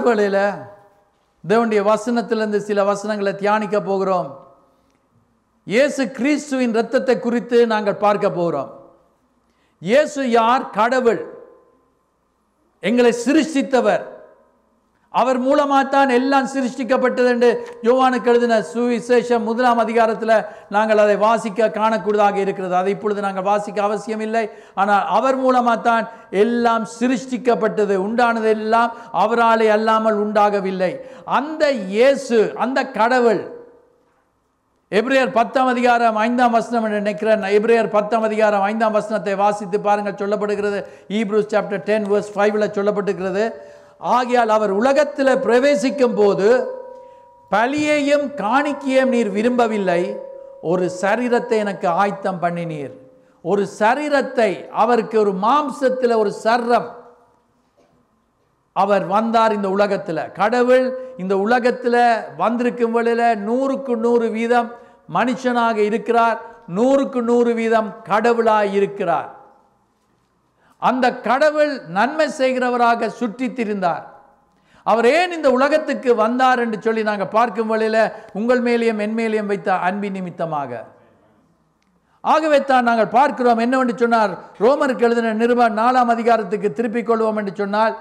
வேளையில் தேவனுடைய வசனத்திலிருந்து சில வசனங்களை தியானிக்க போகிறோம். இயேசு கிறிஸ்துவின் இரத்தத்தை குறித்து நாங்கள் பார்க்க போகிறோம். இயேசு யார்? கடவுள், எங்களை சிருஷ்டித்தவர். அவர் மூலமாகத்தான் எல்லாம் சிருஷ்டிக்கப்பட்டது என்று யோவானுக்கு எழுதின சுவிசேஷம் 1ஆம் அதிகாரத்தில் நாங்கள் அதை வாசிக்க காணக்கூடியதாக இருக்கிறது. அதை இப்பொழுது நாங்கள் வாசிக்க அவசியம் இல்லை. ஆனால் அவர் மூலமாகத்தான் எல்லாம் சிருஷ்டிக்கப்பட்டது. உண்டானது எல்லாம் அவராலே அல்லாமல் உண்டாகவில்லை. அந்த இயேசு, அந்த கடவுள், எபிரேயர் 10ஆம் அதிகாரம் 5ஆம் வசனம் என்று நினைக்கிறேன். எபிரேயர் 10ஆம் அதிகாரம் 5ஆம் வசனத்தை வாசித்து பாருங்கள். சொல்லப்படுகிறது, Hebrews chapter 10 verse 5 சொல்லப்பட்டிருக்கிறது, ஆகையால் அவர் உலகத்தில் பிரவேசிக்கும் போது பலியையும் காணிக்கையும் நீர் விரும்பவில்லை, ஒரு சரீரத்தை எனக்கு ஆயத்தம் பண்ணினீர். ஒரு சரீரத்தை, அவருக்கு ஒரு மாம்சத்தில் ஒரு சர்ரம், அவர் வந்தார் இந்த உலகத்தில். கடவுள் இந்த உலகத்தில் வந்திருக்கும் வேளையில் 100க்கு 100% மனுஷனாக இருக்கிறார், 100க்கு 100% கடவுளாக இருக்கிறார். அந்த கடவுள் நன்மை செய்கிறவராக சுற்றி திரிந்தார். அவர் ஏன் இந்த உலகத்துக்கு வந்தார் என்று சொல்லி நாங்கள் பார்க்கும் வேளையில் உங்கள் மேலேயும் என் மேலேயும் வைத்த அன்பின் நிமித்தமாக. ஆகவே தான் நாங்கள் பார்க்கிறோம். என்னவென்று சொன்னார், ரோமருக்கு எழுதின நிருபம் 4ஆம் அதிகாரத்துக்கு திருப்பிக் கொள்வோம் என்று சொன்னால்,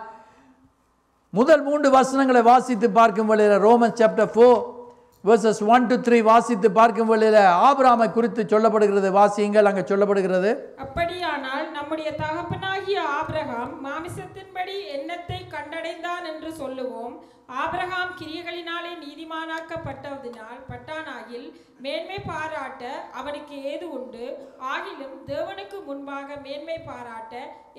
முதல் 3 வசனங்களை வாசித்து பார்க்கும் வேளையில் ரோமன்ஸ் சாப்டர் 4 verses 1 to 3 வாசித்து பார்க்கும் வேளையில் ஆபிரகாமை குறித்து சொல்லப்படுகிறது. வாசியுங்கள். அங்கே சொல்லப்படுகிறது, அப்படியானால் நம்முடைய தகப்பனாகிய ஆபிரகாம் மாமிசத்தின்படி என்னத்தை கண்டடைந்தான் என்று சொல்லுவோம். ஆபிரகாம் கிரியைகளினாலே நீதிமானாக்கப்பட்டதினால் மேன்மை பாராட்ட அவனுக்கு ஏது உண்டு? ஆகிலும் தேவனுக்கு முன்பாக மேன்மை பாராட்ட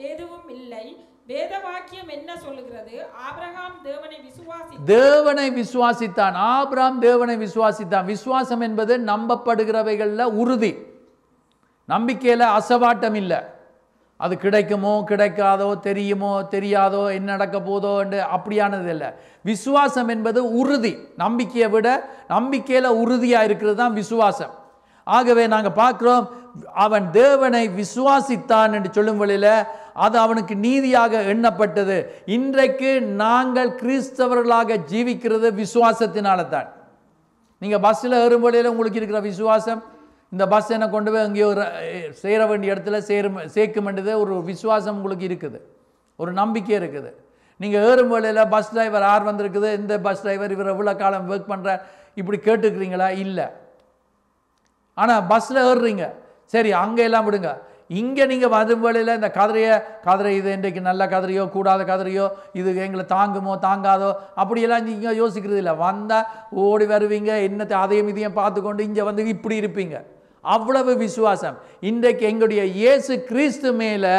எதுவும் இல்லை. வேத வாக்கியம் என்ன சொல்லுகிறது? ஆபிரகாம் தேவனை விசுவாசித்தான். ஆபிரகாம் தேவனை விசுவாசித்தான். விசுவாசம் என்பது நம்பப்படுகிறவைகள்ல உறுதி. நம்பிக்கையில அசவாட்டம் இல்லை. அது கிடைக்குமோ கிடைக்காதோ, தெரியுமோ தெரியாதோ, என்ன நடக்க போதோ என்று அப்படியானது இல்லை. விசுவாசம் என்பது உறுதி. நம்பிக்கையை விட நம்பிக்கையில உறுதியா இருக்கிறது தான் விசுவாசம். ஆகவே நாங்கள் பார்க்கிறோம், அவன் தேவனை விசுவாசித்தான் என்று சொல்லும் வழியில் அது அவனுக்கு நீதியாக எண்ணப்பட்டது. இன்றைக்கு நாங்கள் கிறிஸ்தவர்களாக ஜீவிக்கிறது விசுவாசத்தினால தான். நீங்கள் பஸ்ஸில் ஏறும் வழியில் உங்களுக்கு இருக்கிற விசுவாசம், இந்த பஸ் என்னை கொண்டு போய் அங்கேயோ சேர வேண்டிய இடத்துல சேர்க்கும் வேண்டியது ஒரு விசுவாசம் உங்களுக்கு இருக்குது, ஒரு நம்பிக்கை இருக்குது. நீங்கள் ஏறும் வழியில் பஸ் டிரைவர் யார் வந்திருக்குது, இந்த பஸ் டிரைவர் இவர் எவ்வளோ காலம் ஒர்க் பண்ணுறார், இப்படி கேட்டுக்கிறீங்களா? இல்லை. ஆனால் பஸ்ஸில் ஏறுறீங்க, சரி அங்கே எல்லாம் விடுங்க. இங்கே நீங்கள் வரும் வேளையில் இந்த கதிரை இது இன்றைக்கு நல்ல கதிரையோ கூடாத கதிரையோ, இது எங்களை தாங்குமோ தாங்காதோ, அப்படியெல்லாம் நீங்கள் யோசிக்கிறது இல்லை. வந்தால் ஓடி வருவீங்க, என்னத்தை அதையும் இதையும் பார்த்து கொண்டு இங்கே வந்து இப்படி இருப்பீங்க. அவ்வளவு விசுவாசம். இன்றைக்கு எங்களுடைய இயேசு கிறிஸ்து மேலே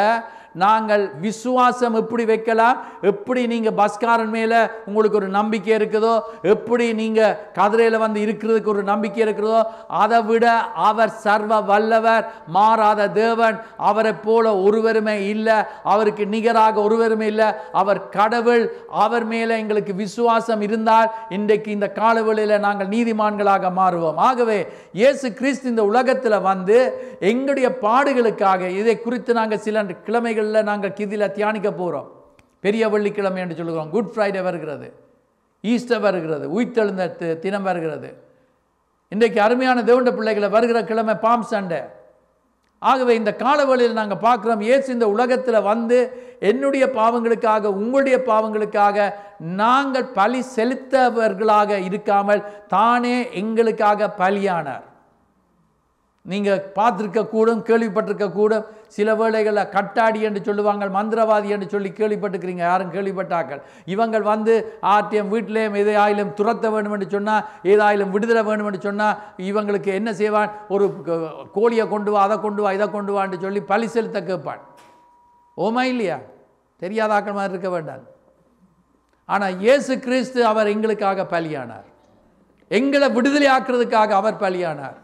நாங்கள் விசுவாசம் எப்படி வைக்கலாம்? எப்படி நீங்கள் பஸ்காரன் மேலே உங்களுக்கு ஒரு நம்பிக்கை இருக்குதோ, எப்படி நீங்கள் கதிரையில் வந்து இருக்கிறதுக்கு ஒரு நம்பிக்கை இருக்கிறதோ, அதை விட அவர் சர்வ வல்லவர், மாறாத தேவன். அவரை போல ஒருவருமே இல்லை, அவருக்கு நிகராக ஒருவருமே இல்லை. அவர் கடவுள். அவர் மேலே எங்களுக்கு விசுவாசம் இருந்தால் இன்றைக்கு இந்த காலவெளியில் நாங்கள் நீதிமான்களாக மாறுவோம். ஆகவே இயேசு கிறிஸ்து இந்த உலகத்தில் வந்து எங்களுடைய பாடுகளுக்காக, இதை குறித்து நாங்கள் சில கிழமைகள் நாங்கள் கிதில தியானிக்க போறோம். பெரிய வெள்ளிக்கிழமை என்று சொல்லுகிறோம். குட் ஃப்ரைடே வருகிறது, ஈஸ்டர் வருகிறது, உயிர்த்தெழுந்த தினம் வருகிறது. இன்றைக்கு அருமையான தேவனுடைய பிள்ளைகளை வருகிற கிழமை பாம் சண்டே. ஆகவே இந்த காலவெளியில் நாங்கள் பார்க்கிறோம், இயேசு இந்த உலகத்தில் வந்து என்னுடைய பாவங்களுக்காக, உங்களுடைய பாவங்களுக்காக நாங்கள் பலி செலுத்தவர்களாக இருக்காமல் தானே எங்களுக்காக பலியானார். நீங்கள் பார்த்துருக்க கூடும், கேள்விப்பட்டிருக்க கூடும். சில வேளைகளில் கட்டாடி என்று சொல்லுவாங்க, மந்திரவாதி என்று சொல்லி கேள்விப்பட்டிருக்கிறீங்க. யாரும் கேள்விப்பட்டார்கள். இவங்கள் வந்து ஆர்டிஎம் வீட்டிலேயும் எதாயிலும் துரத்த வேண்டும் என்று சொன்னால், ஏதாயிலும் விடுதலை வேண்டும் என்று சொன்னால் இவங்களுக்கு என்ன செய்வான்? ஒரு கோழியை கொண்டு வா, அதை கொண்டு வா, இதை கொண்டு வா என்று சொல்லி பலி செலுத்த கேட்பான். ஓமா இல்லையா? தெரியாத ஆக்கள் மாதிரி இருக்க வேண்டாம். ஆனால் இயேசு கிறிஸ்து அவர் எங்களுக்காக பலியானார். எங்களை விடுதலை ஆக்குறதுக்காக அவர் பலியானார்.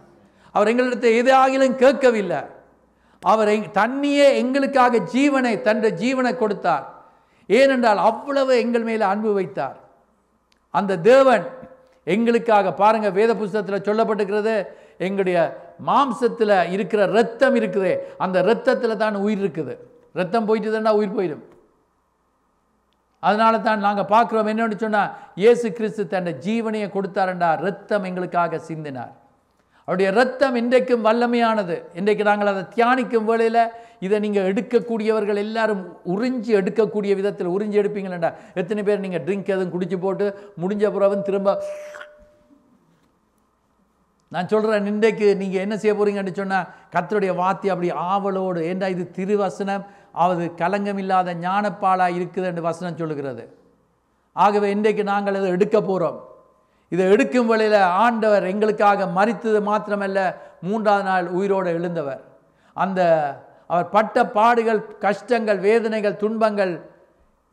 அவர் எங்களிடத்தை எதாகிலும் கேட்கவில்லை. அவர் தன்னையே எங்களுக்காக தன்னுடைய ஜீவனை கொடுத்தார். ஏனென்றால் அவ்வளவு எங்கள் மேலே அன்பு வைத்தார். அந்த தேவன் எங்களுக்காக பாருங்க, வேத புஸ்தகத்தில் சொல்லப்பட்டிருக்கிறது, எங்களுடைய மாம்சத்தில் இருக்கிற இரத்தம் இருக்குது, அந்த இரத்தத்தில் தான் உயிர் இருக்குது. இரத்தம் போயிட்டுதுன்னா உயிர் போயிடும். அதனால தான் நாங்கள் பார்க்குறோம் என்னன்னு சொன்னால், இயேசு கிறிஸ்து தன் ஜீவனையை கொடுத்தாருண்டா, இரத்தம் எங்களுக்காக சிந்தினார். அவருடைய இரத்தம் இன்றைக்கும் வல்லமையானது. இன்றைக்கு நாங்கள் அதை தியானிக்கும் வேளையில் இதை நீங்கள் எடுக்கக்கூடியவர்கள் எல்லாரும் உறிஞ்சி எடுக்கக்கூடிய விதத்தில் உறிஞ்சி எடுப்பீங்களா? எத்தனை பேர் நீங்கள் ட்ரிங்க் எதுவும் குடிச்சு போட்டு முடிஞ்ச பிறகு திரும்ப நான் சொல்கிறேன், இன்றைக்கு நீங்கள் என்ன செய்ய போகிறீங்கன்னு சொன்னால், கர்த்தருடைய வார்த்தை அப்படி ஆவலோடு, ஏண்டா இது திருவசனம், அது கலங்கம் இல்லாத ஞானப்பாலாக இருக்குது என்று வசனம் சொல்லுகிறது. ஆகவே இன்றைக்கு நாங்கள் அதை எடுக்க போகிறோம். இதை எடுக்கும் வேளையில் ஆண்டவர் எங்களுக்காக மரித்தது மாத்திரமல்ல, 3ஆவது நாள் உயிரோடு எழுந்தவர். அவர் பட்ட பாடுகள், கஷ்டங்கள், வேதனைகள், துன்பங்கள்,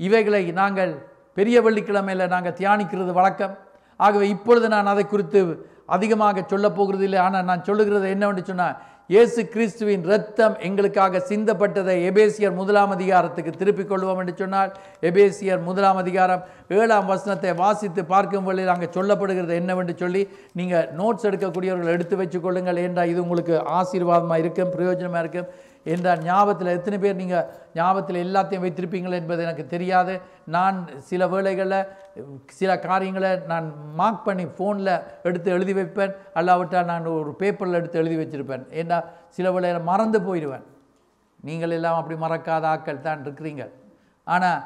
இவைகளை நாங்கள் பெரிய வெள்ளிக்கிழமையில் நாங்கள் தியானிக்கிறது வழக்கம். ஆகவே இப்பொழுது நான் அதை குறித்து அதிகமாக சொல்ல போகிறது இல்லை. ஆனால் நான் சொல்லுகிறது என்னவென்று சொன்னால், இயேசு கிறிஸ்துவின் இரத்தம் எங்களுக்காக சிந்தப்பட்டதை எபேசியர் 1ஆம் அதிகாரத்துக்கு திருப்பிக் கொள்வோம் என்று சொன்னால், எபேசியர் 1ஆம் அதிகாரம் 7ஆம் வசனத்தை வாசித்து பார்க்கும் வழியில் அங்கே சொல்லப்படுகிறது என்னவென்று சொல்லி நீங்கள் நோட்ஸ் எடுக்கக்கூடியவர்கள் எடுத்து வச்சுக் கொள்ளுங்கள். என்றால் இது உங்களுக்கு ஆசீர்வாதமாக இருக்கும், பிரயோஜனமாக இருக்கும். என்றால் ஞாபகத்தில் எத்தனை பேர் நீங்கள் ஞாபகத்தில் எல்லாத்தையும் வைத்திருப்பீங்கள் என்பது எனக்கு தெரியாது. நான் சில வேளைகளில் சில காரியங்களை நான் மார்க் பண்ணி ஃபோனில் எடுத்து எழுதி வைப்பேன், அல்லாவிட்டால் நான் ஒரு பேப்பரில் எடுத்து எழுதி வச்சுருப்பேன். ஏன்னா சில வேளையில் மறந்து போயிடுவேன். நீங்கள் எல்லாம் அப்படி மறக்காத ஆட்கள் தான் இருக்கிறீங்க. ஆனால்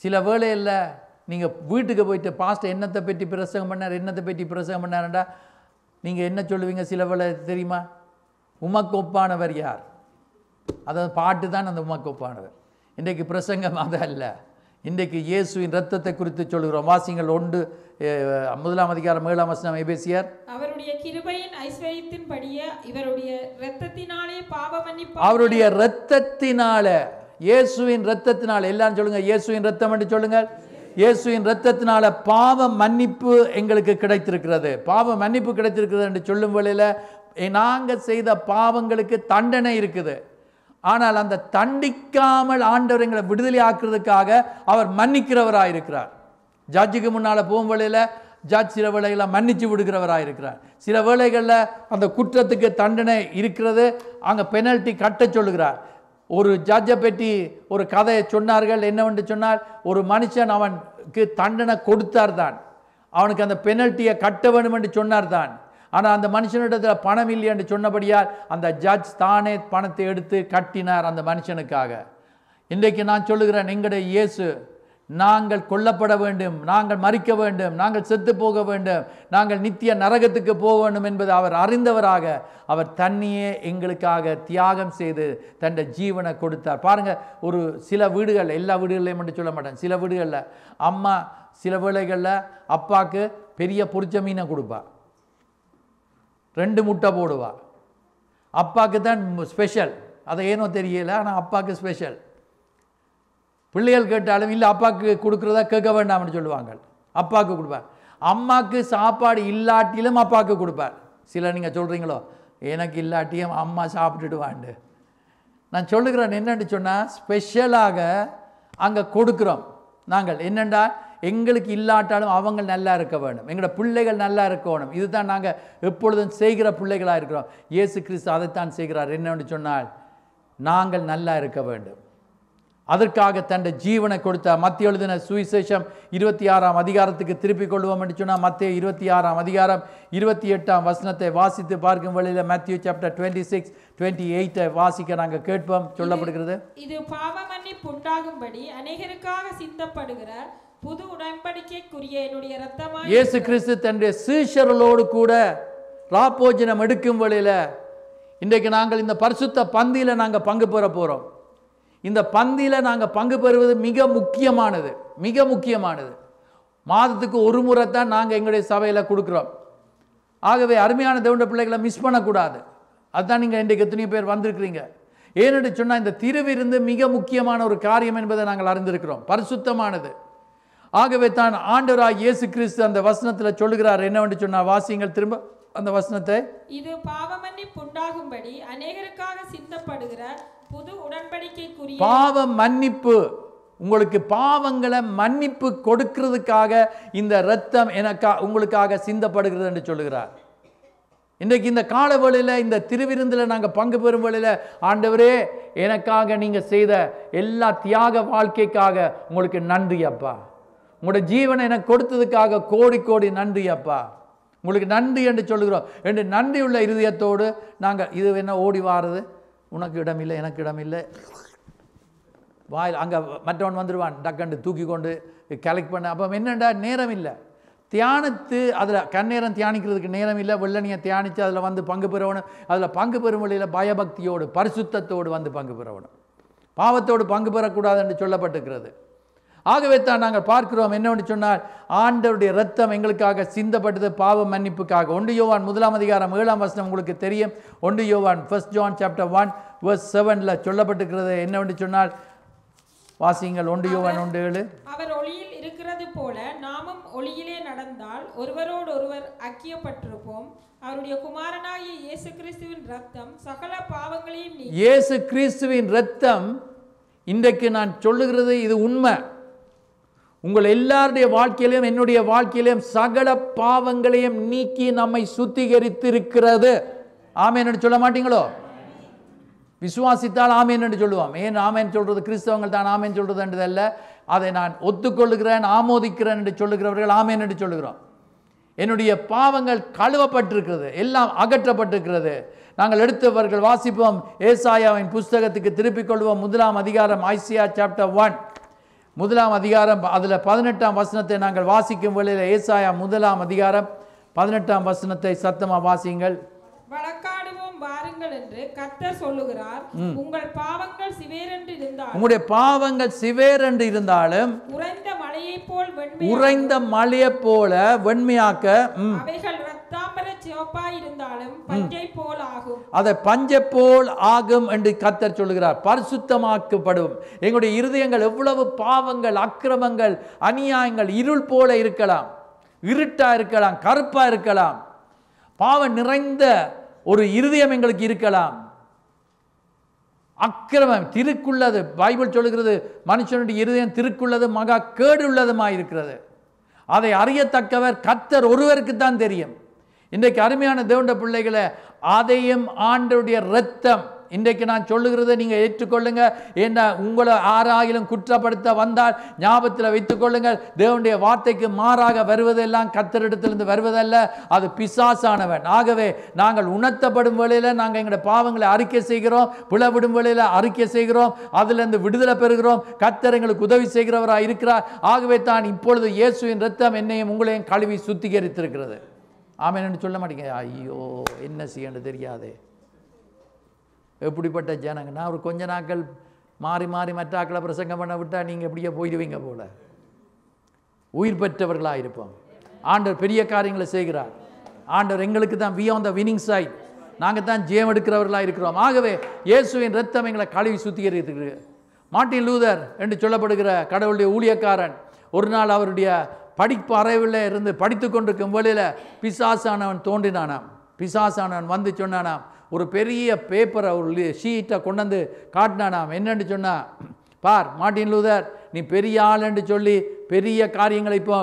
சில வேளையில் நீங்கள் வீட்டுக்கு போயிட்டு பாஸ்டர் என்னத்தை பற்றி பிரசங்கம் பண்ணார், என்னத்தை பற்றி பிரசங்கம் பண்ணார்டா நீங்கள் என்ன சொல்லுவீங்க? சில வேளை தெரியுமா, உமக்கு ஒப்பானவர் யார்? அதாவது பாட்டு தான் அந்த உமக்கு ஒப்பானவர். இன்றைக்கு பிரசங்கம் அது அல்ல. இன்றைக்கு இயேசுவின் இரத்தத்தை குறித்து சொல்கிறோம். வாசிங்கள் 1ஆம் அதிகாரம் 7ஆம் வசனம் எபேசியர். அவருடைய கிருபையின் ஐஸ்வரியத்தின்படியே இவருடைய இரத்தத்தினாலே பாவ மன்னிப்பு. அவருடைய இரத்தத்தினால, இயேசுவின் இரத்தத்தினால, எல்லாரும் சொல்லுங்க இயேசுவின் இரத்தம் என்று சொல்லுங்கள். இயேசுவின் இரத்தத்தினால பாவ மன்னிப்பு எங்களுக்கு கிடைத்திருக்கிறது. பாவ மன்னிப்பு கிடைத்திருக்கிறது என்று சொல்லும் வேளையில் நாங்கள் செய்த பாவங்களுக்கு தண்டனை இருக்குது. ஆனால் அந்த தண்டிக்காமல் ஆண்டவர் எங்களை விடுதலை ஆக்குறதுக்காக அவர் மன்னிக்கிறவராக இருக்கிறார். ஜட்ஜுக்கு முன்னால் போகும் வேளையில் ஜட்ஜ் சில வேளைகளில் மன்னிச்சு விடுகிறவராக இருக்கிறார். சில வேளைகளில் அந்த குற்றத்துக்கு தண்டனை இருக்கிறது, அங்கே பெனல்ட்டி கட்ட சொல்லுகிறார். ஒரு ஜட்ஜை பற்றி ஒரு கதையை சொன்னார்கள். என்னவென்று சொன்னால், ஒரு மனுஷன் அவனுக்கு தண்டனை கொடுத்தார் தான், அவனுக்கு அந்த பெனல்ட்டியை கட்ட வேண்டும் என்று சொன்னார் தான். ஆனால் அந்த மனுஷனிடத்தில் பணம் இல்லை என்று சொன்னபடியால் அந்த ஜட்ஜ் தானே பணத்தை எடுத்து கட்டினார் அந்த மனுஷனுக்காக. இன்றைக்கு நான் சொல்லுகிறேன், எங்களுடைய இயேசு நாங்கள் கொல்லப்பட வேண்டும், நாங்கள் மரிக்க வேண்டும், நாங்கள் செத்து போக வேண்டும், நாங்கள் நித்திய நரகத்துக்கு போக வேண்டும் என்பது அவர் அறிந்தவராக அவர் தன்னையே எங்களுக்காக தியாகம் செய்து தன் ஜீவனை கொடுத்தார். பாருங்கள், ஒரு சில வீடுகள், எல்லா வீடுகளையும் மட்டும் சொல்ல மாட்டேன், சில வீடுகளில் அம்மா சில வேளைகளில் அப்பாவுக்கு பெரிய பொரிச்ச மீனை கொடுப்பா, 2 முட்டை போடுவா. அப்பாவுக்கு தான் ஸ்பெஷல், அதை ஏனோ தெரியல, ஆனால் அப்பாவுக்கு ஸ்பெஷல். பிள்ளைகள் கேட்டாலும் இல்லை அப்பாவுக்கு கொடுக்குறதா கேட்க வேண்டாம்னு சொல்லுவாங்க, அப்பாவுக்கு கொடுப்பார். அம்மாவுக்கு சாப்பாடு இல்லாட்டிலும் அப்பாவுக்கு கொடுப்பார். சில நீங்கள் சொல்கிறீங்களோ எனக்கு இல்லாட்டியும் அம்மா சாப்பிட்டுட்டு வாண்டு. நான் சொல்லுகிறேன் என்னென்னு சொன்னால், ஸ்பெஷலாக அங்கே கொடுக்குறோம். நாங்கள் என்னென்னா, எங்களுக்கு இல்லாட்டாலும் அவங்க நல்லா இருக்க வேண்டும், எங்களோட பிள்ளைகள் நல்லா இருக்கணும். இதுதான் நாங்கள் எப்பொழுதும் செய்கிற பிள்ளைகளாக இருக்கிறோம். இயேசு கிறிஸ்து அதைத்தான் செய்கிறார். என்னென்னு சொன்னால், நாங்கள் நல்லா இருக்க வேண்டும், அதற்காக தன் ஜீவனை கொடுத்தார். மத்திய எழுதின சுவிசேஷம் 26ஆம் அதிகாரத்துக்கு திருப்பிக் கொள்வோம் என்று சொன்னால், மத்திய 26ஆம் அதிகாரம் 28ஆம் வசனத்தை வாசித்து பார்க்கும் வழியில் மத்திய சாப்டர் 26-28 வாசிக்க நாங்கள் கேட்போம். சொல்லப்படுகிறது, இது பாவ மன்னிப்பு உண்டாகும்படி அநேகருக்காக சிந்தப்படுகிற புது உடன்படிக்கைக்குரிய என்னுடைய இரத்தமாய். இயேசு கிறிஸ்து தன்னுடைய சீஷர்களோடு கூட ராப்போஜனம் எடுக்கும் வழியில் இன்றைக்கு நாங்கள் இந்த பரிசுத்த பந்தியில் நாங்கள் பங்கு பெற போகிறோம். இந்த பந்தியில் நாங்கள் பங்கு பெறுவது மிக முக்கியமானது, மிக முக்கியமானது. மாதத்துக்கு ஒரு முறை தான் நாங்கள் எங்களுடைய சபையில் கொடுக்குறோம். ஆகவே அருமையான தேவனுடைய பிள்ளைகளை மிஸ் பண்ணக்கூடாது. அதுதான் நீங்கள் இன்றைக்கு எத்தனை பேர் வந்திருக்கிறீங்க. ஏனென்று சொன்னால், இந்த திருவிருந்து மிக முக்கியமான ஒரு காரியம் என்பதை நாங்கள் அறிந்திருக்கிறோம், பரிசுத்தமானது. ஆகவே தான் ஆண்டவராகிய இயேசு கிறிஸ்து அந்த வசனத்தில் சொல்லுகிறார். என்னவென்று சொன்னால், வாசியுங்கள் திரும்ப அந்த வசனத்தை. இது பாவ மன்னிப்பு உண்டாகும்படி அநேகருக்காக சிந்தப்படுகிற புது உடன்படிக்கைக்குரிய. பாவ மன்னிப்பு, உங்களுக்கு பாவங்களை மன்னிப்பு கொடுக்கிறதுக்காக இந்த இரத்தம் உங்களுக்காக சிந்தப்படுகிறது என்று சொல்லுகிறார். இன்றைக்கு இந்த கால வேளையில் இந்த திருவிருந்தில் நாங்கள் பங்கு பெறும் வேளையில் ஆண்டவரே எனக்காக நீங்கள் செய்த எல்லா தியாக வாழ்க்கைக்காக உங்களுக்கு நன்றி அப்பா. உங்களோட ஜீவனை எனக்கு கொடுத்ததுக்காக கோடி கோடி நன்றி அப்பா. உங்களுக்கு நன்றி என்று சொல்லுகிறோம் என்று நன்றியுள்ள இருதயத்தோடு நாங்கள் இது என்ன ஓடி வாருது, உனக்கு இடமில்லை எனக்கு இடமில்லை, வாயில் அங்கே மற்றவன் வந்துடுவான் டக்கண்டு தூக்கி கொண்டு கலெக்ட் பண்ண. அப்போ என்னண்டா நேரம் இல்லை தியானித்து அதில் கண்ணேரம் தியானிக்கிறதுக்கு நேரம் இல்லை. வெள்ளனியை தியானித்து அதில் வந்து பங்கு பெறணும். அதில் பங்கு பெறும் வழியில் பயபக்தியோடு பரிசுத்தத்தோடு வந்து பங்கு பெறணும். பாவத்தோடு பங்கு பெறக்கூடாது என்று சொல்லப்பட்டிருக்கிறது. ஆகவே தான் நாங்கள் பார்க்கிறோம் என்னவென்று சொன்னால் ஆண்டவருடைய இரத்தம் எங்களுக்காக சிந்தப்பட்டது பாவ மன்னிப்புக்காக. 1 யோவான் 1:7 உங்களுக்கு தெரியும். 1 யோவான் 1 John chapter 1:7 சொல்லப்பட்டிருக்கிறது என்னவென்று சொன்னால் வாசியுங்கள். 1 யோவான் 1:7 அவர் ஒளியில் இருக்கிறது போல நாமும் ஒளியிலே நடந்தால் ஒருவரோடு ஒருவர் ஐக்கியப்பட்டிருப்போம். அவருடைய குமாரனாகிய இயேசு கிறிஸ்துவின் இரத்தம் சகல பாவங்களையும் நீக்கி. இயேசு கிறிஸ்துவின் இரத்தம் இன்றைக்கு நான் சொல்லுகிறது இது உண்மை. உங்கள் எல்லாருடைய வாழ்க்கையிலும் என்னுடைய வாழ்க்கையிலும் சகல பாவங்களையும் நீக்கி நம்மை சுத்திகரித்திருக்கிறது. ஆமென் என்று சொல்ல மாட்டீங்களோ? விசுவாசித்தால் ஆமேன் என்று சொல்லுவோம். ஏன் ஆமேன் சொல்றது? கிறிஸ்தவங்கள் தான் ஆமேன் சொல்றது என்றதல்ல. அதை நான் ஒத்துக்கொள்ளுகிறேன் ஆமோதிக்கிறேன் என்று சொல்லுகிறவர்கள் ஆமேன் என்று சொல்லுகிறோம். என்னுடைய பாவங்கள் கழுவப்பட்டிருக்கிறது, எல்லாம் அகற்றப்பட்டிருக்கிறது. நாங்கள் எடுத்தவர்கள் வாசிப்போம். ஏசாயாவின் புஸ்தகத்துக்கு திருப்பிக் கொள்வோம். 1 அதிகாரம் ஐசியா chapter 1 1 அதிகாரம் அதில் 18 வசனத்தை நாங்கள் வாசிக்கும் வேளையில் ஏசாயா 1 அதிகாரம் 18 சத்தமாக வாசியுங்கள். வழக்காடுவோம் வாருங்கள் என்று கர்த்தர் சொல்லுகிறார். உங்கள் பாவங்கள் சிவேரென்று இருந்தாலும் உங்களுடைய பாவங்கள் சிவேரென்று இருந்தாலும் உறைந்த மலையைப் போல் வெண்மையாக்க அவைகள் இரத்தாம்பர சிவப்பாய் இருந்தாலும் பஞ்சை போல் ஆகும். அதை பஞ்சை போல் ஆகும் என்று கர்த்தர் சொல்லுகிறார். பரிசுத்தமாக்கப்படும். எங்களுடைய இருதயங்கள் எவ்வளவு பாவங்கள் அக்கிரமங்கள் அநியாயங்கள் இருள் போல இருக்கலாம், இருட்டா இருக்கலாம், கருப்பா இருக்கலாம், பாவம் நிறைந்த ஒரு இருதயம் எங்களுக்கு இருக்கலாம். அக்கிரமம் திருக்குள்ளது. பைபிள் சொல்லுகிறது மனுஷனுடைய இருதயம் திருக்குள்ளது மகா கேடு உள்ளதுமாய் இருக்கிறது. அதை அறியத்தக்கவர் கர்த்தர் ஒருவருக்கு தான் தெரியும். இன்றைக்கு அருமையான தேவனுடைய பிள்ளைகளை அதையும் ஆண்டவருடைய இரத்தம் இன்றைக்கு நான் சொல்லுகிறத நீங்கள் ஏற்றுக்கொள்ளுங்க. ஏன்னா உங்களை ஆராயிலும் குற்றப்படுத்த வந்தால் ஞாபகத்தில் வைத்துக் கொள்ளுங்கள், தேவனுடைய வார்த்தைக்கு மாறாக வருவதெல்லாம் கர்த்தரிடத்திலிருந்து வருவதல்ல, அது பிசாசானவன். ஆகவே நாங்கள் உணர்த்தப்படும் வேளையில் நாங்கள் எங்களுடைய பாவங்களை அறிக்கை செய்கிறோம், பிளவிடும் வேளையில் அறிக்கை செய்கிறோம், அதிலிருந்து விடுதலை பெறுகிறோம். கர்த்தர் எங்களுக்கு உதவி செய்கிறவராக இருக்கிறார். ஆகவே தான் இப்பொழுது இயேசுவின் இரத்தம் என்னையும் உங்களையும் கழுவி சுத்திகரித்திருக்கிறது. ஆமென் சொல்ல மாட்டீங்க. ஐயோ என்ன செய்யணும் தெரியாதே, எப்படிப்பட்ட ஜனங்க. நான் ஒரு கொஞ்ச நாட்கள் மாறி மாறி மற்ற ஆக்களை பிரசங்கம் பண்ண விட்டால் நீங்கள் எப்படியே போயிடுவீங்க போல. உயிர் பெற்றவர்களாக இருப்போம். ஆண்டவர் பெரிய காரியங்களை செய்கிறார். ஆண்டவர் எங்களுக்கு தான் we on the winning side, நாங்கள் தான் ஜெயம் எடுக்கிறவர்களாக இருக்கிறோம். ஆகவே இயேசுவின் இரத்தம் எங்களை கழுவி சுத்திகரித்து. மார்ட்டின் லூதர் என்று சொல்லப்படுகிற கடவுளுடைய ஊழியக்காரன் ஒரு நாள் அவருடைய படிப்பு அறைவில் இருந்து படித்து கொண்டிருக்கும் வேளையில் பிசாசானவன் தோன்றினானாம். பிசாசானவன் வந்து சொன்னானாம், ஒரு பெரிய பேப்பரை ஒரு ஷீட்டை கொண்டு வந்து காட்டினானாம். என்னன்னு சொன்னா, பார் மார்ட்டின் லூதர் நீ பெரிய ஆள் என்று சொல்லி பெரிய காரியங்களை இப்போ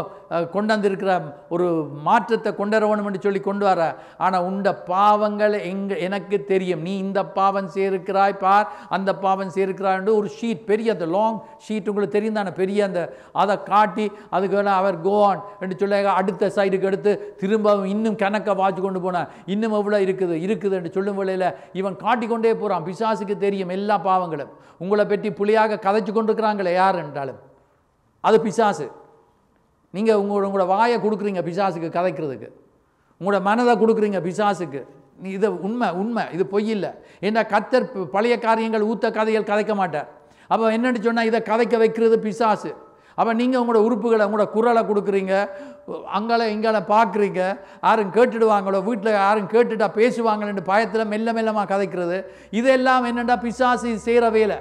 கொண்டு வந்திருக்கிற ஒரு மாற்றத்தை கொண்டு வரணும் என்று சொல்லி கொண்டு வர, ஆனால் உண்ட பாவங்கள் எனக்கு தெரியும், நீ இந்த பாவம் சேர்க்கிறாய் பார், அந்த பாவம் சேர்க்கிறாய் என்று ஒரு ஷீட், பெரிய அந்த லாங் ஷீட் உங்களுக்கு தெரியும் தானே, பெரிய அந்த அதை காட்டி அதுக்கு வேணால் அவர் கோவான் என்று சொல்ல அடுத்த சைடுக்கு எடுத்து திரும்பவும் இன்னும் கணக்கை வாச்சு கொண்டு போனான். இன்னும் எவ்வளோ இருக்குது என்று சொல்லும் வேளையில் இவன் காட்டிக்கொண்டே போகிறான். பிசாசுக்கு தெரியும் எல்லா பாவங்களும். உங்களை பற்றி புலியாக கதைச்சு கொண்டிருக்கிறாங்களே யார் என்றாலும் அது பிசாசு. நீங்கள் உங்களோட வாயை கொடுக்குறீங்க பிசாசுக்கு கதைக்கிறதுக்கு, உங்களோட மனதை கொடுக்குறீங்க பிசாசுக்கு. நீ இது உண்மை இது பொய் இல்லை. ஏன்னா கர்த்தர் பழைய காரியங்கள் ஊத்த கதைகள் கதைக்க மாட்டார். அப்போ என்னென்னு சொன்னால் இதை கதைக்க வைக்கிறது பிசாசு. அப்போ நீங்கள் உங்களோட உறுப்புகளை உங்களோட குரலை கொடுக்குறீங்க, அங்கே இங்கே பார்க்குறீங்க, யாரும் கேட்டுடுவாங்களோ, வீட்டில் யாரும் கேட்டுட்டா பேசுவாங்களேன்னு பயத்தில் மெல்ல மெல்லமாக கதைக்கிறது. இதெல்லாம் என்னென்னா பிசாசு செய்கிற வேலை.